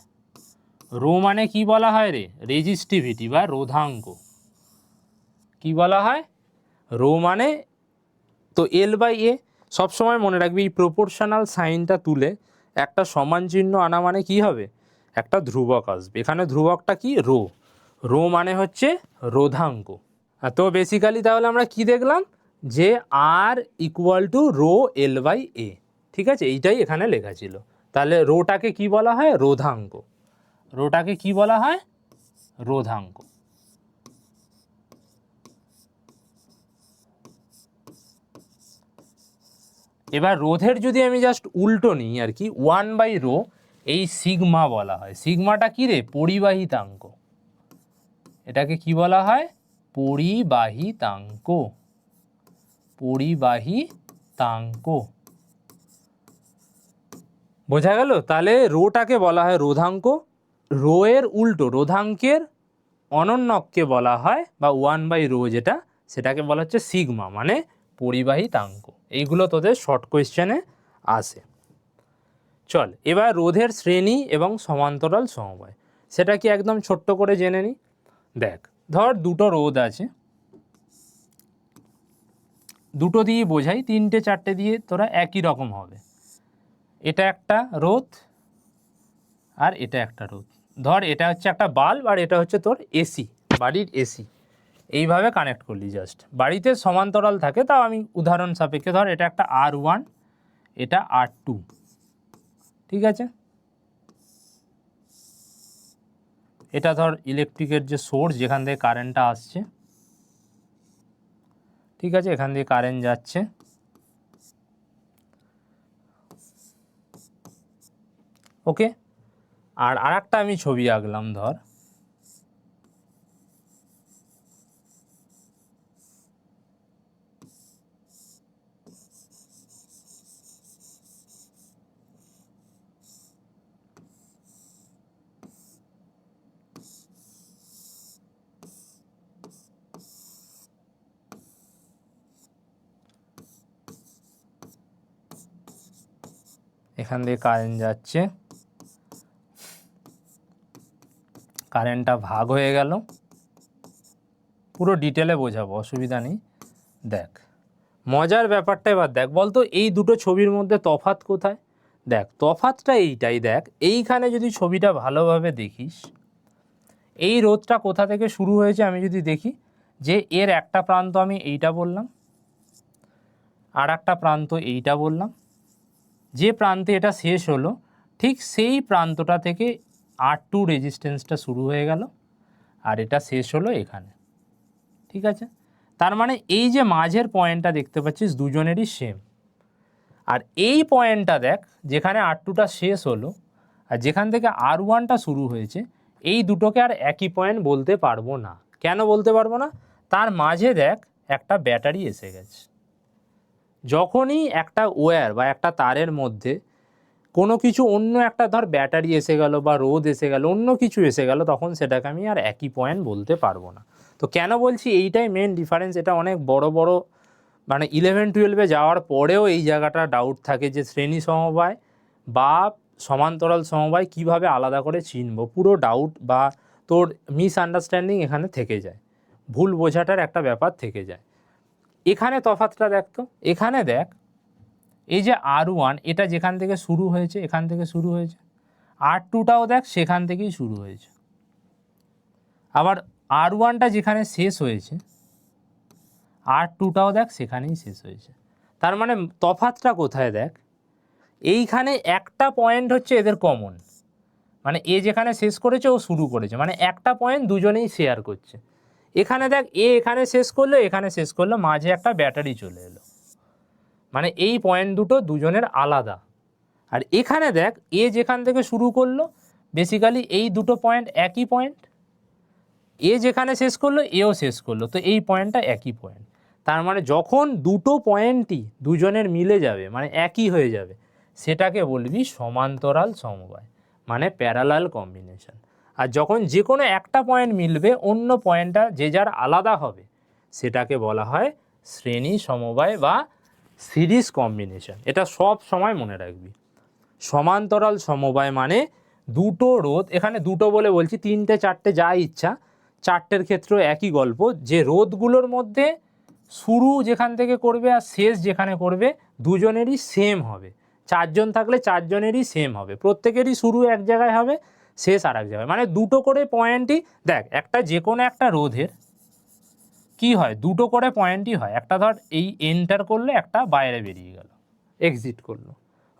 রো মানে কি বলা হয় রে? রেজিস্টিভিটি বা রোধাঙ্ক। কি বলা হয়? রো মানে তো এল বাই এ। সবসময় মনে রাখবি এই প্রপোর্শনাল সাইনটা তুলে একটা সমান চিহ্ন আনা মানে কি হবে? একটা ধ্রুবক আসবে। এখানে ধ্রুবকটা কি? রো। রো মানে হচ্ছে রোধাঙ্ক। তো বেসিক্যালি তাহলে আমরা কি দেখলাম? যে R equal to rho L by A. ঠিক আছে, এইটাই এখানে লেখা ছিল। তাহলে রোটাকে কি বলা হয়? রোধাঙ্ক। রোটাকে কি বলা হয়? রোধাঙ্ক। এবার রোধের যদি আমি জাস্ট উল্টো নিই আর কি, 1/রো, এই সিগমা বলা হয়। সিগমাটা কি রে? পরিবাহিতাঙ্ক। এটাকে কি বলা হয়? পরিবাহিতাঙ্ক। পরিবাহিতাঙ্ক। বোঝা গেল? তাহলে রোটাকে বলা হয় রোধাঙ্ক, রো এর উল্টো রোধাঙ্কের অনন্যককে বলা হয়, বা 1/রো যেটা, সেটাকে বলা হচ্ছে সিগমা, মানে পরিবাহিতাঙ্ক। এইগুলো তোদের শর্ট কোয়েশ্চেনে আসে। চল এবার রোধের শ্রেণী এবং সমান্তরাল সমবায়, সেটা কি একদম ছোট্ট করে জেনে নিই। দেখ, ধর দুটো রোধ আছে, দুটো দিয়ে বোঝাই, 3টে 4টে দিয়ে তোরা একই রকম হবে। এটা একটা রোধ আর এটা একটা রোধ। ধর এটা হচ্ছে একটা বাল্ব আর এটা হচ্ছে তোর এসি, বাড়ির এসি। এইভাবে কানেক্ট করলি জাস্ট। বাড়িতে সমান্তরাল থাকে, তাও আমি উদাহরণ সাপেক্ষে, ধর এটা একটা R1, এটা R2, ঠিক আছে। এটা ধর ইলেকট্রিকের যে সোর্স, যেখান থেকে কারেন্টটা আসছে, ঠিক আছে, এখান দিয়ে কারেন্ট যাচ্ছে। ওকে, আর আরেকটা আমি ছবি আঁকলাম, ধর এখান দিয়ে কারেন্ট যাচ্ছে, কারেন্টটা ভাগ হয়ে গেল। পুরো ডিটেলে বোঝাবো, অসুবিধা নেই। দেখ, মজার ব্যাপারটা এবার দেখ, বলতো এই দুটো ছবির মধ্যে তফাৎ কোথায়? দেখ, তফাৎটা এইটাই। দেখ, এইখানে যদি ছবিটা ভালোভাবে দেখিস, এই রোধটা কোথা থেকে শুরু হয়েছে আমি যদি দেখি, যে এর একটা প্রান্ত আমি এইটা বললাম, আর একটা প্রান্ত এইটা বললাম, যে প্রান্তে এটা শেষ হলো ঠিক সেই প্রান্তটা থেকে R2 রেজিস্ট্যান্সটা শুরু হয়ে গেল, আর এটা শেষ হলো এখানে, ঠিক আছে। তার মানে এই যে মাঝের পয়েন্টটা দেখতে পাচ্ছিস, দুজনেরই সেম। আর এই পয়েন্টটা দেখ, যেখানে R2টা শেষ হলো আর যেখান থেকে R1টা শুরু হয়েছে, এই দুটোকে আর একই পয়েন্ট বলতে পারবো না। কেন বলতে পারবো না? তার মাঝে দেখ একটা ব্যাটারি এসে গেছে। যখনই একটা ওয়্যার বা একটা তারের মধ্যে কোনো কিছু, অন্য একটা ধর ব্যাটারি এসে গেল বা রোদ এসে গেল, অন্য কিছু এসে গেল, তখন সেটাকে আমি আর একই পয়েন্ট বলতে পারবো না। তো কেন বলছি এইটাই মেন ডিফারেন্স। এটা অনেক বড় বড়, মানে 11-12-এ যাওয়ার পরেও এই জায়গাটা ডাউট থাকে যে শ্রেণী সমবায় বা সমান্তরাল সমবায় কিভাবে আলাদা করে চিনব। পুরো ডাউট বা তোর মিসআন্ডারস্ট্যান্ডিং এখানে থেকে যায়, ভুল বোঝাটার একটা ব্যাপার থেকে যায়। এখানে তফাৎটা দেখ, তো এখানে দেখ, এই যে R1 এটা যেখান থেকে শুরু হয়েছে, এখান থেকে শুরু হয়েছে, R2টাও দেখ সেখান থেকেই শুরু হয়েছে। আবার R1টা যেখানে শেষ হয়েছে, R2টাও দেখ সেখানেই শেষ হয়েছে। তার মানে তফাৎটা কোথায়? দেখ, এইখানে একটা পয়েন্ট হচ্ছে এদের কমন, মানে এ যেখানে শেষ করেছে ও শুরু করেছে, মানে একটা পয়েন্ট দুজনেই শেয়ার করছে। এখানে দেখ, এ এখানে শেষ করলো, এখানে শেষ করলো, মাঝে একটা ব্যাটারি চলে এলো, মানে এই পয়েন্ট দুটো দুজনের আলাদা। আর এখানে দেখ, এ যেখান থেকে শুরু করলো, বেসিক্যালি এই দুটো পয়েন্ট একই পয়েন্ট, এ যেখানে শেষ করলো এও শেষ করলো, তো এই পয়েন্টটা একই পয়েন্ট। তার মানে যখন দুটো পয়েন্টই দুজনের মিলে যাবে মানে একই হয়ে যাবে, সেটাকে বলবি সমান্তরাল সমবায়, মানে প্যারালাল কম্বিনেশন। আর যখন যে কোনো একটা পয়েন্ট মিলবে অন্য পয়েন্টটা যে যার আলাদা হবে, সেটাকে বলা হয় শ্রেণী সমবায় বা সিরিজ কম্বিনেশন। এটা সব সময় মনে রাখবি। সমান্তরাল সমবায় মানে দুটো রোধ, এখানে দুটো বলে বলছি, তিনটে চারটে যা ইচ্ছা, চারটের ক্ষেত্রেও একই গল্প, যে রোধগুলোর মধ্যে শুরু যেখান থেকে করবে আর শেষ যেখানে করবে দুজনেরই সেম হবে। চারজন থাকলে চারজনেরই সেম হবে, প্রত্যেকেরই শুরু এক জায়গায় হবে, শেষ আর এক জায়গায়, মানে দুটো করে পয়েন্টই। দেখ একটা যে কোনো একটা রোধের কি হয়, দুটো করে পয়েন্টই হয়। একটা ধর এই এন্টার করলে, একটা বাইরে বেরিয়ে গেল, এক্সিট করলো,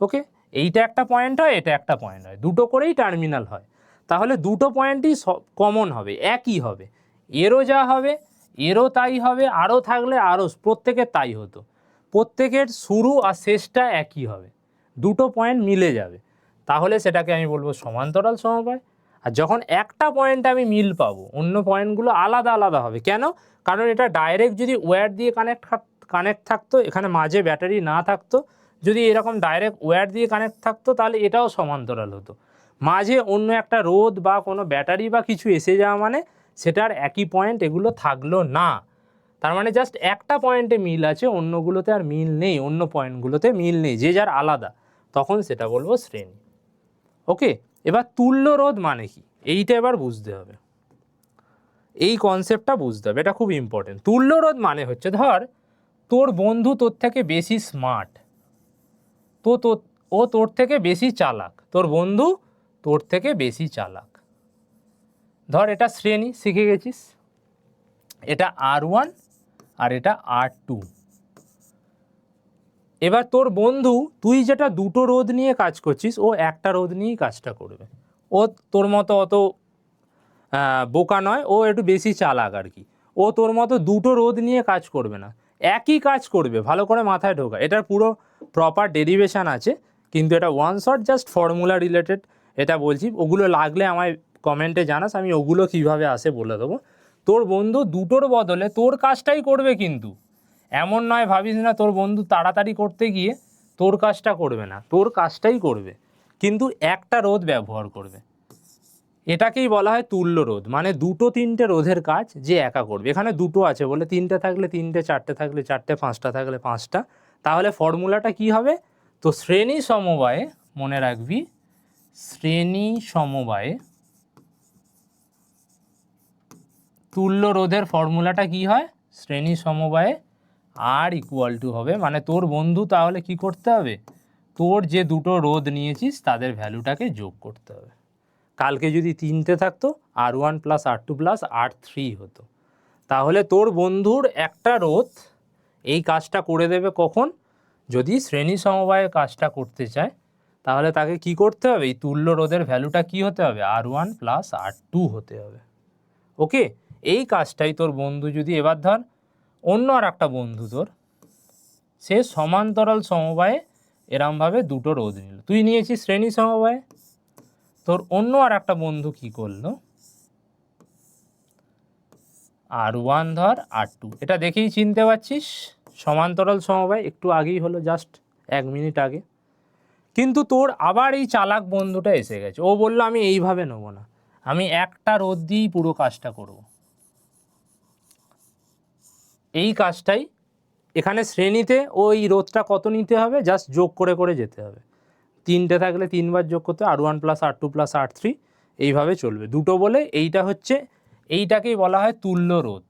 ওকে, এইটা একটা পয়েন্ট হয়, এটা একটা পয়েন্ট হয়, দুটো করেই টার্মিনাল হয়। তাহলে দুটো পয়েন্টই কমন হবে, একই হবে, এরও যা হবে এরও তাই হবে, আরও থাকলে আরও, প্রত্যেকের তাই হতো, প্রত্যেকের শুরু আর শেষটা একই হবে, দুটো পয়েন্ট মিলে যাবে, তাহলে সেটাকে আমি বলবো সমান্তরাল সমবায়। আর যখন একটা পয়েন্টে আমি মিল পাবো, অন্য পয়েন্টগুলো আলাদা আলাদা হবে, কেন? কারণ এটা ডাইরেক্ট যদি ওয়্যার দিয়ে কানেক্ট থাকতো, এখানে মাঝে ব্যাটারি না থাকতো, যদি এরকম ডাইরেক্ট ওয়্যার দিয়ে কানেক্ট থাকতো তাহলে এটাও সমান্তরাল হতো। মাঝে অন্য একটা রোধ বা কোনো ব্যাটারি বা কিছু এসে যাওয়া মানে সেটার একই পয়েন্ট এগুলো থাকলো না। তার মানে জাস্ট একটা পয়েন্টে মিল আছে, অন্যগুলোতে আর মিল নেই, অন্য পয়েন্টগুলোতে মিল নেই, যে যার আলাদা, তখন সেটা বলবো শ্রেণী। ওকে, এবার তুল্য রোধ মানে কি, এইটা এবার বুঝতে হবে, এই কনসেপ্টটা বুঝতে হবে, এটা খুব ইম্পর্টেন্ট। তুল্য রোধ মানে হচ্ছে, ধর তোর বন্ধু তোর থেকে বেশি স্মার্ট, ও তোর থেকে বেশি চালাক, তোর বন্ধু তোর থেকে বেশি চালাক, ধর এটা শ্রেণী শিখে গেছিস, এটা R1 আর এটা R2। এবার তোর বন্ধু, তুই যেটা দুটো রোধ নিয়ে কাজ করছিস, ও একটা রোধ নিয়েই কাজটা করবে, ও তোর মতো অত বোকা নয়, ও একটু বেশি চালাক আর কি, ও তোর মতো দুটো রোধ নিয়ে কাজ করবে না, একই কাজ করবে, ভালো করে মাথায় ঢোকা, এটার পুরো প্রপার ডেরিভেশন আছে, কিন্তু এটা one shot just formula related এটা বলছি, ওগুলো লাগলে আমায় কমেন্টে জানাস, আমি ওগুলো কীভাবে আসে বলে দেবো। তোর বন্ধু দুটোর বদলে তোর কাজটাই করবে, কিন্তু এমন নয় ভাবিস না তোর বন্ধু তাড়াতাড়ি করতে গিয়ে তোর কাজটা করবে না, তোর কাজটাই করবে, কিন্তু একটা রোধ ব্যবহার করবে। এটাকেই বলা হয় তুল্য রোধ, মানে দুটো তিনটে রোধের কাজ যে একা করবে। এখানে দুটো আছে বলে তিনটে থাকলে তিনটে, চারটে থাকলে চারটে, পাঁচটা থাকলে পাঁচটা, তাহলে ফর্মুলাটা কি হবে? তো শ্রেণী সমবায়ে, মনে রাখবি, শ্রেণী সমবায়ে তুল্য রোধের ফর্মুলাটা কি হয়? শ্রেণী সমবায়ে R = হবে, মানে তোর বন্ধু তাহলে কি করতে হবে, তোর যে দুটো রোধ নিয়েছিস তাদের ভ্যালুটাকে যোগ করতে হবে। কালকে যদি তিনটে থাকতো R1 + R2 + R3 হতো, তাহলে তোর বন্ধুর একটা রোধ এই কাজটা করে দেবে কখন? যদি শ্রেণী সমবায়ে কাজটা করতে চায়, তাহলে তাকে কি করতে হবে, এই তুল্য রোধের ভ্যালুটা কি হতে হবে, R1 + R2 হতে হবে। ওকে, এই কাজটাই তোর বন্ধু যদি, এবার ধর অন্য আর একটা বন্ধু তোর, সে সমান্তরাল সমবায়ে এরমভাবে দুটো রোধ নিল, তুই নিয়েছিস শ্রেণী সমবায়ে, তোর অন্য আর একটা বন্ধু কি করলো, R1 ধর R2, এটা দেখেই চিনতে পারছিস সমান্তরাল সমবায়, একটু আগেই হলো, জাস্ট 1 মিনিট আগে। কিন্তু তোর আবার এই চালাক বন্ধুটা এসে গেছে, ও বললো আমি এইভাবে নেবো না, আমি একটা রোধ দিয়েই পুরো কাজটা করব। এই কাজটাই এখানে শ্রেণীতে ওই রোধটা কত নিতে হবে, জাস্ট যোগ করে করে যেতে হবে, তিনটে থাকলে তিনবার যোগ করতে, R1 + R2 + R3, এইভাবে চলবে, দুটো বলে এইটা হচ্ছে, এইটাকেই বলা হয় তুল্য রোধ,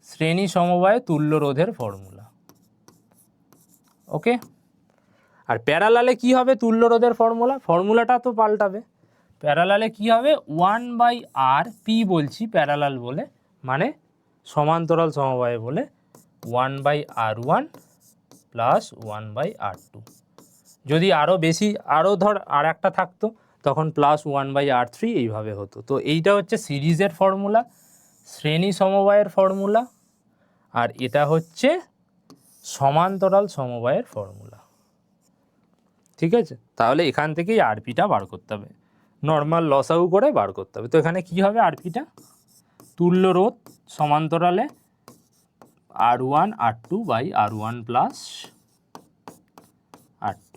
শ্রেণী সমবায়ে তুল্য রোধের ফর্মুলা। ওকে, আর প্যারালালে কি হবে তুল্য রোধের ফর্মুলাটা তো পাল্টাবে, প্যারালালে কি হবে, 1/R, P বলছি প্যারালাল বলে, মানে সমান্তরাল সমবায়ে বলে, 1/R1 + 1/R2, যদি আরও বেশি, আরও ধর আর একটা থাকতো তখন +1/R3, এইভাবে হতো। তো এইটা হচ্ছে সিরিজের ফর্মুলা, শ্রেণী সমবায়ের ফর্মুলা, আর এটা হচ্ছে সমান্তরাল সমবায়ের ফর্মুলা। ঠিক আছে, তাহলে এখান থেকেই আরপিটা বার করতে হবে। নর্মাল লসাগু করে বার করতে হবে। তো এখানে কি হবে আরপিটা, তুল্য রোধ সমান্তরালে R1 R2 by R1 plus R2,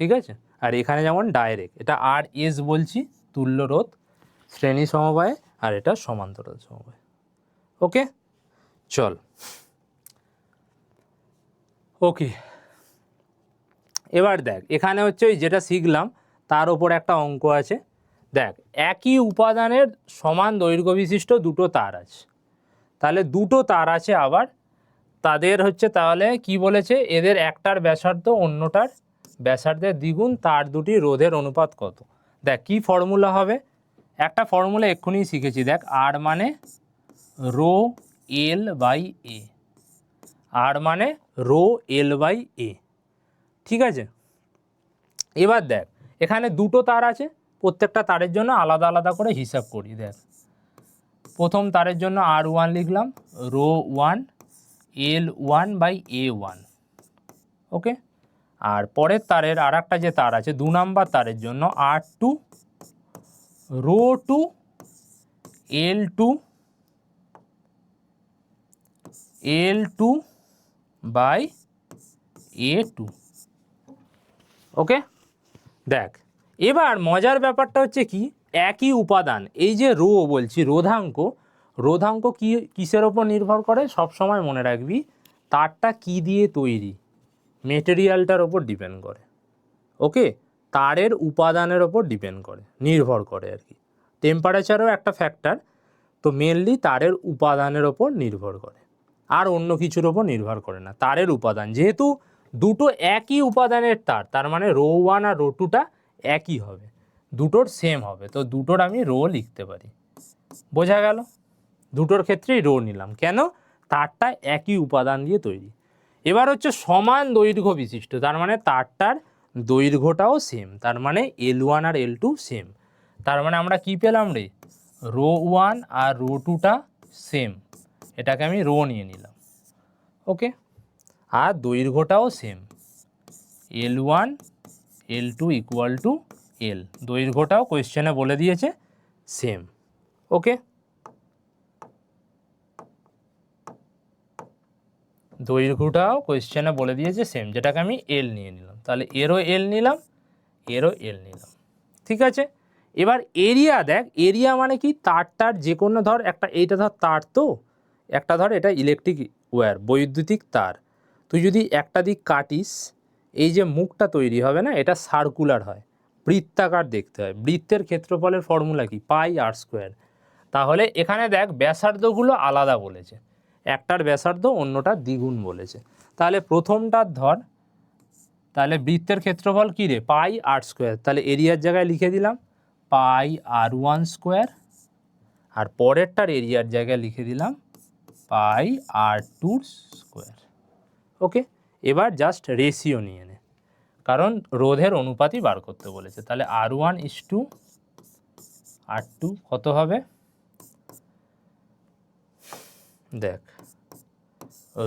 ঠিক আছে। আর এখানে যেমন ডাইরেক্ট এটা RS বলছি তুল্য রোধ শ্রেণী সমবায়ে, আর এটা সমান্তরাল সমবায়। ওকে চল, ওকে এবার দেখ এখানে হচ্ছে ওই যেটা শিখলাম তার ওপর একটা অঙ্ক আছে। দেখ একই উপাদানের সমান দৈর্ঘ্য বিশিষ্ট দুটো তার আছে, তাহলে দুটো তার আছে আবার তাদের হচ্ছে তাহলে কি বলেছে, এদের একটার ব্যাসার্ধ অন্যটার ব্যাসার্ধের দ্বিগুণ, তার দুটি রোধের অনুপাত কত। দেখ কি ফর্মুলা হবে, একটা ফর্মুলা এক্ষুনি শিখেছি, দেখ আর মানে রো এল বাই এ, আর মানে রো এল বাই এ, ঠিক আছে। এবার দেখ এখানে দুটো তার আছে, প্রত্যেকটা তারের জন্য আলাদা আলাদা করে হিসাব করি। দেখ প্রথম তারের জন্য R1 লিখলাম রো 1 L1 বাই A1, ওকে। আর পরের তারের আর একটা যে তার আছে 2 নাম্বার তারের জন্য R2 rho 2 L2 L2 by A2, ওকে। দেখ এবার মজার ব্যাপারটা হচ্ছে কি, একই উপাদান এই যে রো বলছি রোধাঙ্ক, রোধাঙ্ক কি কিসের ওপর নির্ভর করে, সব সময় মনে রাখবি তারটা কি দিয়ে তৈরি, মেটেরিয়ালটার ওপর ডিপেন্ড করে, ওকে। তারের উপাদানের ওপর ডিপেন্ড করে, নির্ভর করে আর কি। টেম্পারেচারও একটা ফ্যাক্টর, তো মেনলি তারের উপাদানের ওপর নির্ভর করে, আর অন্য কিছুর ওপর নির্ভর করে না। তারের উপাদান যেহেতু দুটো একই উপাদানের তার, তার মানে রো 1 আর রো 2টা একই হবে, দুটোর সেম হবে, তো দুটোর আমি রো লিখতে পারি। বোঝা গেল, দুটোর ক্ষেত্রেই রো নিলাম, কেন, তারটা একই উপাদান দিয়ে তৈরি। এবার হচ্ছে সমান দৈর্ঘ্য বিশিষ্ট, তার মানে তারটার দৈর্ঘ্যটাও সেম, তার মানে L1 আর L2 সেম, তার মানে আমরা কি পেলাম রে, রো 1 আর রো 2টা সেম, এটাকে আমি রো নিয়ে নিলাম, ওকে। আর দৈর্ঘ্যটাও same, L1 L2 equal to L, দৈর্ঘ্যটাও কোয়েশ্চেনে বলে দিয়েছে সেম, ওকে। দৈর্ঘ্যটাও কোয়েশ্চেনে বলে দিয়েছে সেম, যেটাকে আমি L নিয়ে নিলাম, তাহলে এরও L নিলাম, এরও L নিলাম, ঠিক আছে। এবার এরিয়া দেখ, এরিয়া মানে কি, তারটার যে কোনো ধর একটা, এইটা ধর তার, তো একটা ধর এটা ইলেকট্রিক ওয়্যার বৈদ্যুতিক তার, তুই যদি একটা দিক কাটিস এই যে মুখটা তৈরি হবে না, এটা সার্কুলার হয়, বৃত্তাকার দেখতে হয়। বৃত্তের ক্ষেত্রফলের ফর্মুলা কি, পাই আর স্কোয়ার। তাহলে এখানে দেখ ব্যাসার্ধগুলো আলাদা বলেছে, একটার ব্যাসার্ধ অন্যটার দ্বিগুণ বলেছে, তাহলে প্রথমটার ধর, তাহলে বৃত্তের ক্ষেত্রফল কী রে, পাই আর স্কোয়ার, তাহলে এরিয়ার জায়গায় লিখে দিলাম পাই R1 স্কোয়ার, আর পরেরটার এরিয়ার জায়গায় লিখে দিলাম পাই R2 স্কোয়ার, ওকে। এবার জাস্ট রেশিও নিয়ে নে, কারণ রোধের অনুপাতই বার করতে বলেছে, তাহলে R1 ইস টু R2 কত হবে, দেখ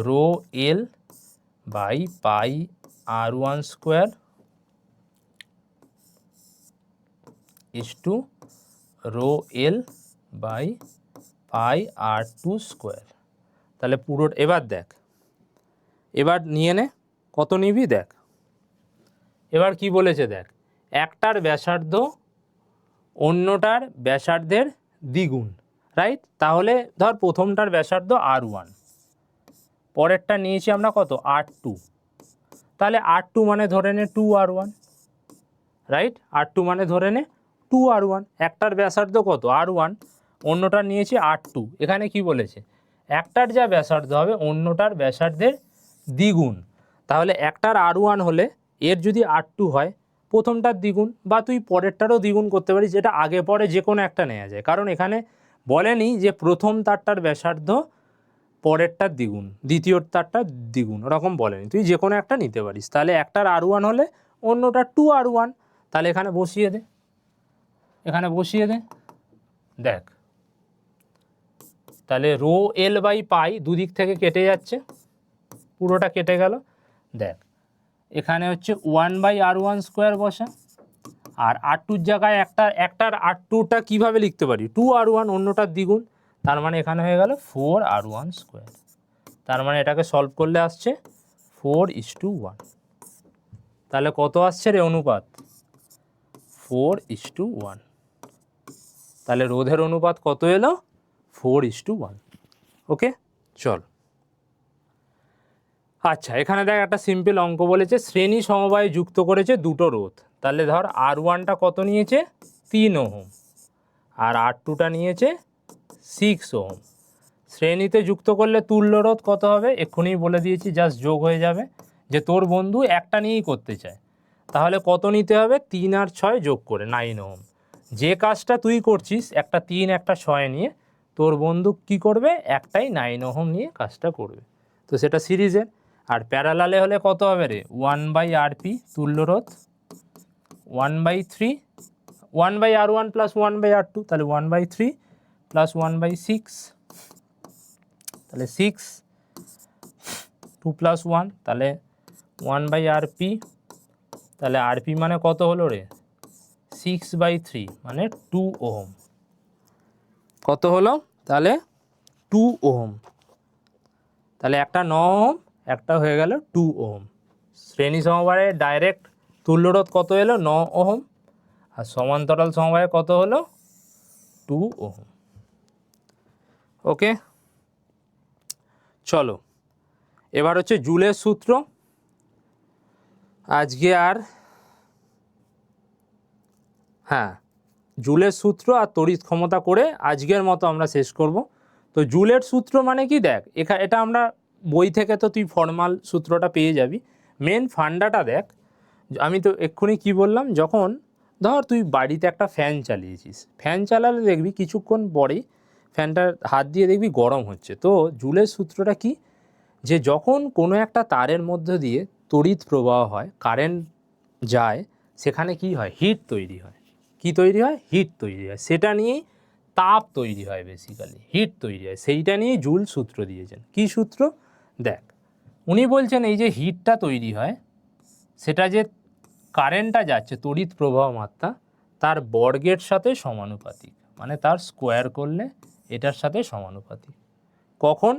rho L by pi R1 square is to rho L by pi R2 square, তাহলে পুরো এবার দেখ, এবার নিয়ে নে কত নিবি, দেখ এবার কি বলেছে, দেখ একটার ব্যাসার্ধ অন্যটার ব্যাসার্ধের দ্বিগুণ, রাইট। তাহলে ধর প্রথমটার ব্যাসার্ধ R1, পরেরটা নিয়েছি আমরা কত R2, তাহলে R2 মানে ধরে নে 2R1, রাইট। R2 মানে ধরে নে 2R1, একটার ব্যাসার্ধ কত R1, অন্যটার নিয়েছি R2, এখানে কি বলেছে, একটার যা ব্যাসার্ধ হবে অন্যটার ব্যাসার্ধের দ্বিগুণ, তাহলে একটার R1 হলে এর যদি R2 হয় প্রথমটার দ্বিগুণ, বা তুই পরেরটারও দ্বিগুণ করতে পারিস, যেটা আগে পরে যে কোনো একটা নেওয়া যায়, কারণ এখানে বলেনি যে প্রথম তারটার ব্যাসার্ধ পরেরটার দ্বিগুণ, দ্বিতীয় তারটার দ্বিগুণ, ওরকম বলেনি, তুই যে কোনো একটা নিতে পারিস। তাহলে একটার R1 হলে অন্যটার 2R1, তাহলে এখানে বসিয়ে দে, এখানে বসিয়ে দে, দেখ তাহলে রো এল বাই পাই দুদিক থেকে কেটে যাচ্ছে, পুরোটা কেটে গেল। দেখ এখানে হচ্ছে 1 বাই R1 স্কোয়ার বসা, আর R2-র জায়গায় একটার R2টা কীভাবে লিখতে পারি, 2R1 অন্যটার দ্বিগুণ, তার মানে এখানে হয়ে গেল 4R1 স্কোয়ার। তার মানে এটাকে সলভ করলে আসছে 4:1। তাহলে কত আসছে রে অনুপাত, 4:1। তাহলে রোধের অনুপাত কত এলো, 4:1। ওকে, চল। আচ্ছা, এখানে দেখ একটা সিম্পল অঙ্ক বলেছে, শ্রেণী সমবায়ে যুক্ত করেছে দুটো রোধ। তাহলে ধর R1টা কত নিয়েছে, 3 ওহম, আর R2টা নিয়েছে 6 ওহম। শ্রেণীতে যুক্ত করলে তুল্য রোধ কত হবে, এক্ষুনি বলে দিয়েছি, জাস্ট যোগ হয়ে যাবে। যে তোর বন্ধু একটা নিয়েই করতে চায়, তাহলে কত নিতে হবে, 3 আর 6 যোগ করে 9 ওহম। যে কাজটা তুই করছিস একটা 3 একটা 6 নিয়ে, তোর বন্ধু কি করবে, একটাই 9 ওহম নিয়ে কাজটা করবে। তো সেটা সিরিজের। আর প্যারালালে হলে কত হবে রে, 1/RP তুল্য রোধ, 1/3, 1/R1 প্লাস 1/R2, তাহলে 1/3 প্লাস 1/6, তাহলে 6, 2 প্লাস 1, তাহলে 1/RP, তাহলে RP মানে কত হলো রে, 6/3 মানে 2 ওহম। কত হলো, তাহলে 2 ওহম। তাহলে একটা 9 ওহম, একটা হয়ে গেল 2 ওহম। শ্রেণী সমবায়ে ডাইরেক্ট তুল্যরোধ কত এলো, 9 ওহম, আর সমান্তরাল সমবায়ে কত হলো, 2 ওহম। ওকে, চলো এবার হচ্ছে জুলের সূত্র। আজকে আর জুলের সূত্র আর তড়িৎ ক্ষমতা করে আজকের মতো আমরা শেষ করব। তো জুলের সূত্র মানে কি, দেখ এটা আমরা বই থেকে তো তুই ফর্মাল সূত্রটা পেয়ে যাবি। মেন ফান্ডাটা দেখ, আমি তো এক্ষুনি কি বললাম, যখন ধর তুই বাড়িতে একটা ফ্যান চালিয়েছিস, ফ্যান চালালে দেখবি কিছুক্ষণ পরেই ফ্যানটার হাত দিয়ে দেখবি গরম হচ্ছে। তো জুলের সূত্রটা কি, যে যখন কোনো একটা তারের মধ্য দিয়ে তড়িৎ প্রবাহ হয়, কারেন্ট যায়, সেখানে কি হয়, হিট তৈরি হয়। কি তৈরি হয়, হিট তৈরি হয়। সেটা নিয়েই তাপ তৈরি হয়, বেসিক্যালি হিট তৈরি হয়, সেইটা নিয়েই জুল সূত্র দিয়েছেন। কি সূত্র, দেখ উনি বলছেন এই যে হিটটা তৈরি হয়, সেটা যে কারেন্টটা যাচ্ছে, তড়িৎ প্রবাহ মাত্রা, তার বর্গের সাথে সমানুপাতিক, মানে তার স্কোয়ার করলে এটার সাথে সমানুপাতিক। কখন,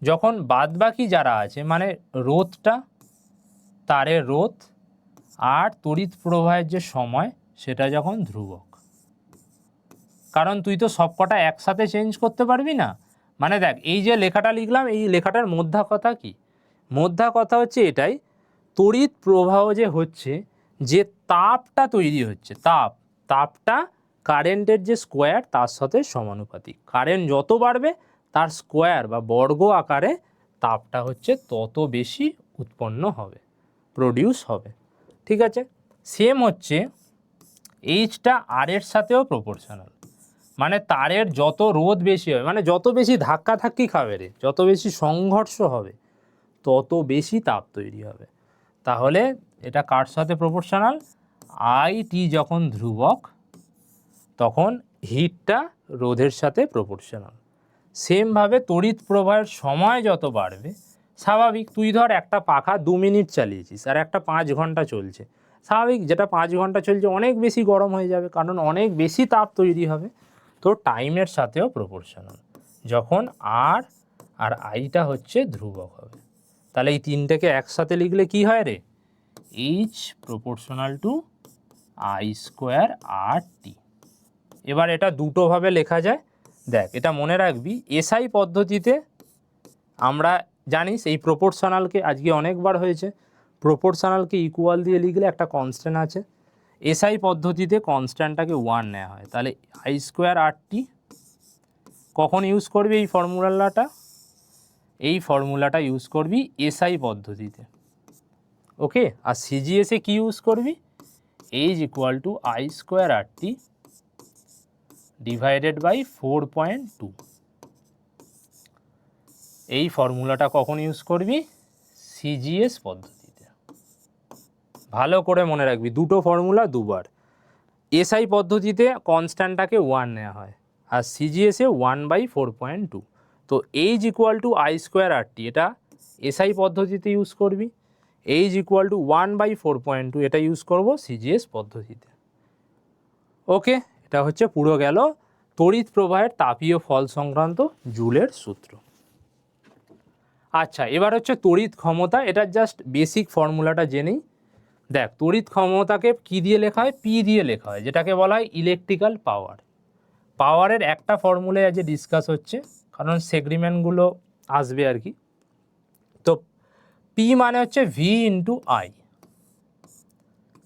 যখন বাদবাকি যারা আছে, মানে রোধটা, তারের রোধ আর তড়িৎ প্রবাহের যে সময়, সেটা যখন ধ্রুবক। কারণ তুই তো সবকটা একসাথে চেঞ্জ করতে পারবি না। মানে দেখ, এই যে লেখাটা লিখলাম, এই লেখাটার মধ্যা কথা কি, মধ্যা কথা হচ্ছে এটাই, তড়িৎ প্রবাহ যে হচ্ছে, যে তাপটা তৈরি হচ্ছে, তাপটা কারেন্টের যে স্কোয়ার তার সাথে সমানুপাতিক। কারেন্ট যত বাড়বে তার স্কোয়ার বা বর্গ আকারে তাপটা হচ্ছে তত বেশি উৎপন্ন হবে, প্রডিউস হবে। ঠিক আছে, সেম হচ্ছে এইচটা আর এর সাথেও প্রপোর্শনাল। মানে তারের যত রোধ বেশি হবে, মানে যত বেশি ধাক্কাধাক্কি খাবে রে, যত বেশি সংঘর্ষ হবে, তত বেশি তাপ তৈরি হবে। তাহলে এটা কার সাথে প্রপোর্শনাল, আইটি যখন ধ্রুবক তখন হিটটা রোধের সাথে প্রপোর্শনাল। সেমভাবে তড়িৎ প্রবাহের সময় যত বাড়বে, স্বাভাবিক, তুই ধর একটা পাখা 2 মিনিট চালিয়েছিস আর একটা 5 ঘন্টা চলছে, স্বাভাবিক যেটা 5 ঘন্টা চলছে অনেক বেশি গরম হয়ে যাবে, কারণ অনেক বেশি তাপ তৈরি হবে। তো টাইমের সাথেও প্রপোর্শনাল, যখন আর আইটা হচ্ছে ধ্রুবক হবে। তাহলে এই তিনটেকে একসাথে লিখলে কি হয় রে, H proportional to I square R T. এবার এটা দুটোভাবে লেখা যায়, দেখ এটা মনে রাখবি, এসআই পদ্ধতিতে আমরা জানিস এই প্রপোর্শনালকে আজকে অনেকবার হয়েছে, প্রপোর্শনালকে ইকুয়াল দিয়ে লিখলে একটা কনস্ট্যান্ট আছে, এসআই পদ্ধতিতে কনস্ট্যান্টটাকে 1 নেওয়া হয়। তাহলে আই স্কোয়ার আর টি কখন ইউজ করবি এই ফর্মুলাটা, এই ফর্মুলাটা ইউজ করবি এসআই পদ্ধতিতে। ওকে, আর সিজিএসে কি ইউজ করবি, H equal to I square R T divided by 4.2। এই ফর্মুলাটা কখন ইউজ করবি, সিজিএস পদ্ধতিতে। ভালো করে মনে রাখবি, দুটো ফর্মুলা দুবার। এসআই পদ্ধতিতে কনস্ট্যান্টটাকে 1 নেওয়া হয়, আর সিজিএসে 1/4.2। তো H equal to I square R T এটা এসআই পদ্ধতিতে ইউজ করবি, এইচ ইকুয়াল টু 1/4.2 এটা ইউজ করব সিজিএস পদ্ধতিতে। ওকে, এটা হচ্ছে পুরো গেল তড়িৎ প্রবাহের তাপীয় ফল সংক্রান্ত জুলের সূত্র। আচ্ছা, এবার হচ্ছে তড়িৎ ক্ষমতা। এটার জাস্ট বেসিক ফর্মুলাটা জেনেই। দেখ, তড়িৎ ক্ষমতাকে কি দিয়ে লেখা হয়? পি দিয়ে লেখা হয়, যেটাকে বলা হয় ইলেকট্রিক্যাল পাওয়ার। পাওয়ারের একটা ফর্মুলায় আজ ডিসকাস হচ্ছে, কারণ সেগ্রিমেন্টগুলো আসবে আর কি। তো পি মানে হচ্ছে ভি ইন্টু আই।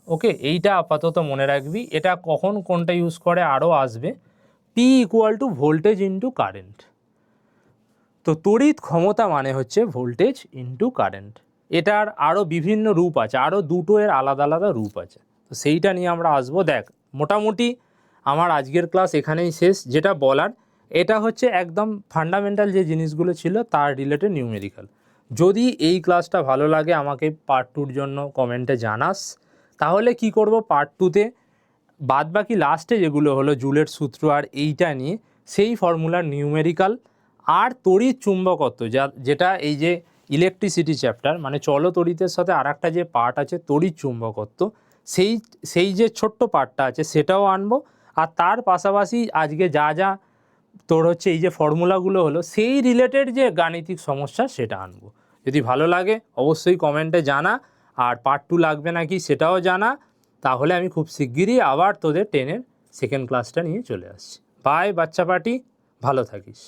ওকে, এইটা আপাতত মনে রাখবি। এটা কখন কোনটা ইউজ করে আরও আসবে। P equal to voltage into current. তো তড়িৎ ক্ষমতা মানে হচ্ছে ভোল্টেজ ইন্টু কারেন্ট। এটার আরও বিভিন্ন রূপ আছে, আরও দুটো এর আলাদা আলাদা রূপ আছে। তো সেইটা নিয়ে আমরা আসবো। দেখ, মোটামুটি আমার আজকের ক্লাস এখানেই শেষ। যেটা বলার, এটা হচ্ছে একদম ফান্ডামেন্টাল যে জিনিসগুলো ছিল তার রিলেটেড নিউমেরিক্যাল। যদি এই ক্লাসটা ভালো লাগে আমাকে পার্ট 2-র জন্য কমেন্টে জানাস। তাহলে কি করব, পার্ট 2-তে বাদবাকি লাস্টে যেগুলো হলো জুলের সূত্র আর এইটা নিয়ে, সেই ফর্মুলার নিউমেরিক্যাল আর তড়িৎ চুম্বকত্ব, যেটা এই যে ইলেকট্রিসিটি চ্যাপ্টার, মানে চলতড়িতের সাথে আর একটা যে পার্ট আছে তড়িৎ চুম্বকত্ব, সেই যে ছোট্ট পার্টটা আছে সেটাও আনবো। আর তার পাশাপাশি আজকে যা যা তোর হচ্ছে এই যে ফর্মুলাগুলো হলো সেই রিলেটেড যে গাণিতিক সমস্যা সেটা আনবো। যদি ভালো লাগে অবশ্যই কমেন্টে জানা, আর পার্ট 2 লাগবে নাকি সেটাও জানা। তাহলে আমি খুব শিগগিরই আবার তোদের 10-এর সেকেন্ড ক্লাসটা নিয়ে চলে আসছি। বাই বাচ্চা পার্টি, ভালো থাকিস।